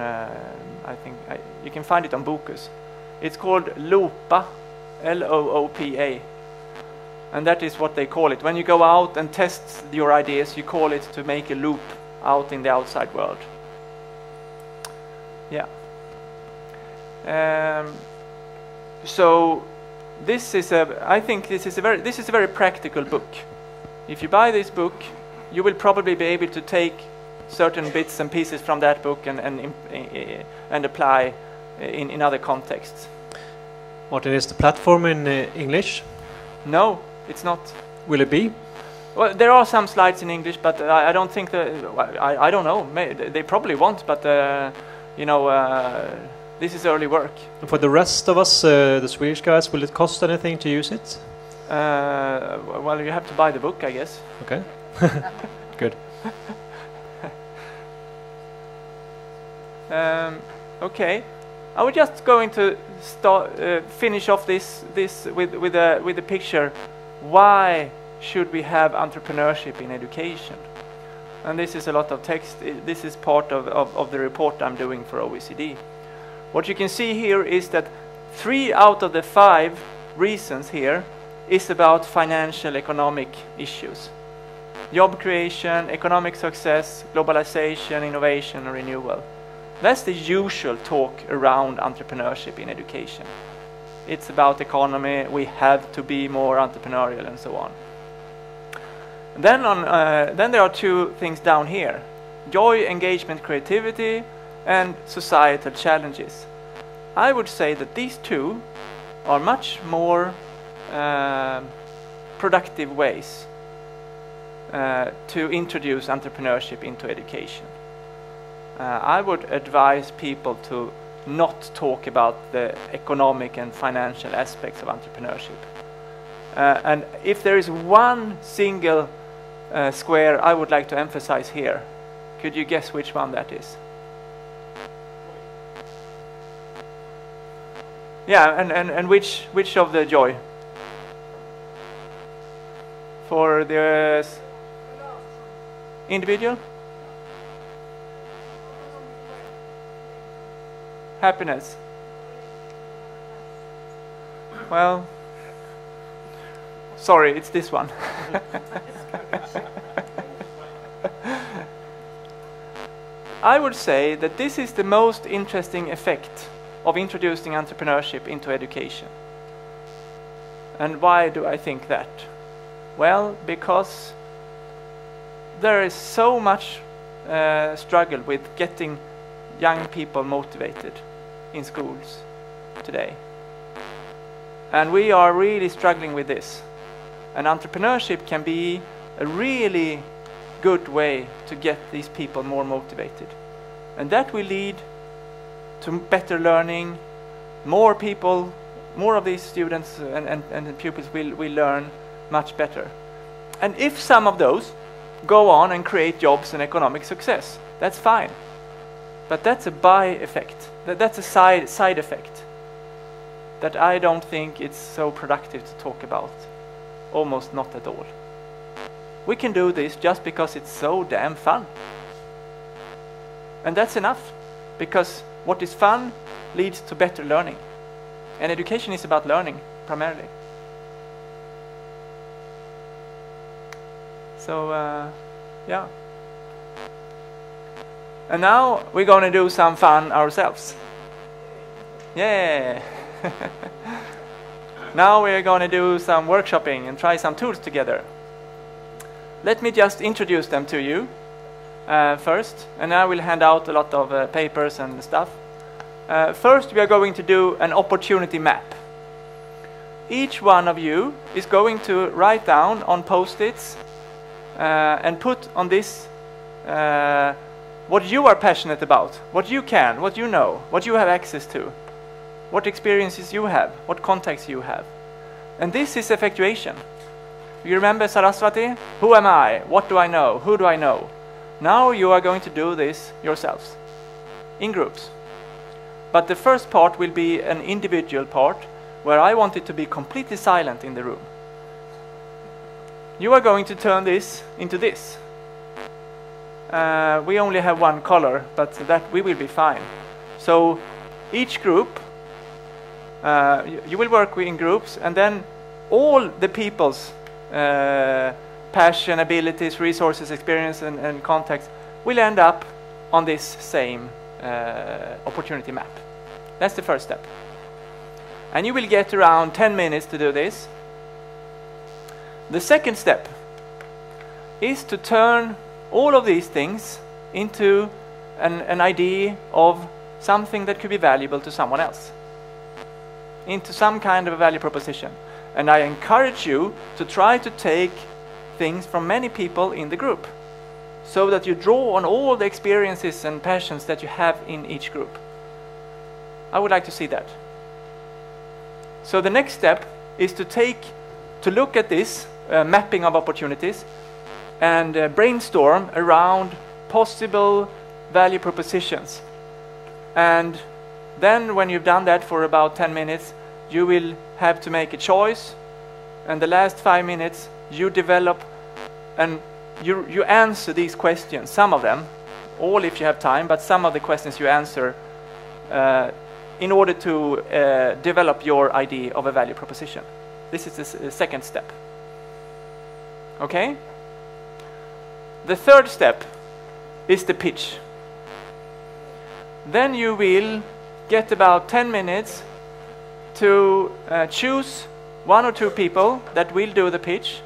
you can find it on Bokus. It's called LOOPA, L-O-O-P-A. And that is what they call it. When you go out and test your ideas, you call it to make a loop out in the outside world. Yeah. So this is I think this is a very practical book. If you buy this book, you will probably be able to take certain bits and pieces from that book and apply in other contexts. Martin, is the platform in English? No, it's not. Will it be? Well, there are some slides in English, but I don't think that. I don't know. They probably won't, but this is early work. And for the rest of us, the Swedish guys, will it cost anything to use it? Well, you have to buy the book, I guess. Okay. Good. Okay. I was just going to finish off this with a picture. Why should we have entrepreneurship in education? And this is a lot of text. This is part of the report I'm doing for OECD. What you can see here is that 3 out of the 5 reasons here is about financial economic issues. Job creation, economic success, globalization, innovation, and renewal. That's the usual talk around entrepreneurship in education. It's about economy, we have to be more entrepreneurial, and so on. Then there are 2 things down here: joy, engagement, creativity, and societal challenges. I would say that these 2 are much more productive ways to introduce entrepreneurship into education. I would advise people to not talk about the economic and financial aspects of entrepreneurship. And if there is one single square I would like to emphasize here, could you guess which one that is? Yeah, and which of the joy? For the individual? Happiness. Well, sorry, it's this one. I would say that this is the most interesting effect of introducing entrepreneurship into education. And why do I think that? Well, because there is so much struggle with getting young people motivated in schools today. And we are really struggling with this. And entrepreneurship can be a really good way to get these people more motivated. And that will lead to better learning. More people, more of these students and pupils will learn much better. And if some of those go on and create jobs and economic success, that's fine. But that's a by effect. That's a side effect that I don't think it's so productive to talk about. Almost not at all. We can do this just because it's so damn fun. And that's enough, because what is fun leads to better learning. And education is about learning, primarily. So, yeah. And now we're going to do some fun ourselves. Yeah. Now we're going to do some workshopping and try some tools together. Let me just introduce them to you first, and I will hand out a lot of papers and stuff. First, we are going to do an opportunity map. Each one of you is going to write down on post-its and put on this what you are passionate about, what you can, what you know, what you have access to, what experiences you have, what contacts you have. And this is effectuation. You remember Saraswati? Who am I? What do I know? Who do I know? Now you are going to do this yourselves, in groups. But the first part will be an individual part, where I want it to be completely silent in the room. You are going to turn this into this. We only have one color, but that we will be fine. So each group, you will work in groups, and then all the people's passion, abilities, resources, experience, and contacts will end up on this same opportunity map. That's the first step. And you will get around 10 minutes to do this. The second step is to turn all of these things into an idea of something that could be valuable to someone else, into some kind of a value proposition. And I encourage you to try to take things from many people in the group, so that you draw on all the experiences and passions that you have in each group. I would like to see that. So the next step is to look at this mapping of opportunities and brainstorm around possible value propositions. And then when you've done that for about 10 minutes, you will have to make a choice. And the last 5 minutes, you develop and you answer these questions, some of them, all if you have time, but some of the questions you answer in order to develop your idea of a value proposition. This is the second step. Okay? The third step is the pitch. Then you will get about 10 minutes to choose 1 or 2 people that will do the pitch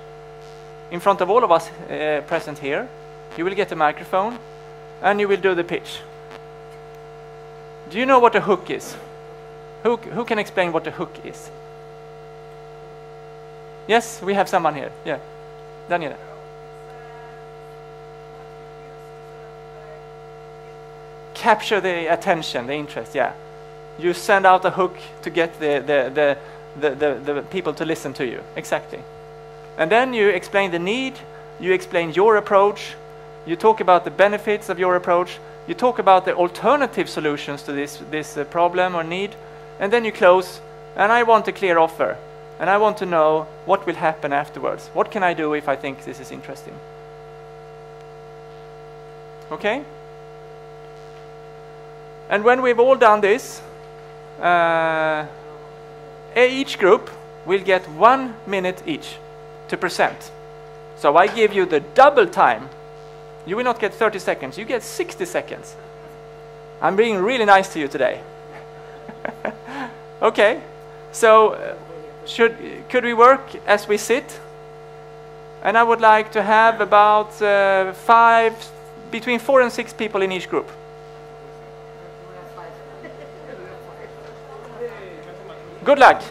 in front of all of us present here. You will get a microphone and you will do the pitch. Do you know what a hook is? Who can explain what a hook is? Yes, we have someone here. Yeah, Daniela. Capture the attention, the interest, yeah. You send out a hook to get the people to listen to you. Exactly. And then you explain the need, you explain your approach, you talk about the benefits of your approach, you talk about the alternative solutions to this problem or need, and then you close, and I want a clear offer, and I want to know what will happen afterwards. What can I do if I think this is interesting? And when we've all done this, each group will get 1 minute each to present. So I give you the double time. You will not get 30 seconds, you get 60 seconds. I'm being really nice to you today. Okay, so could we work as we sit? And I would like to have about between 4 and 6 people in each group. Good luck.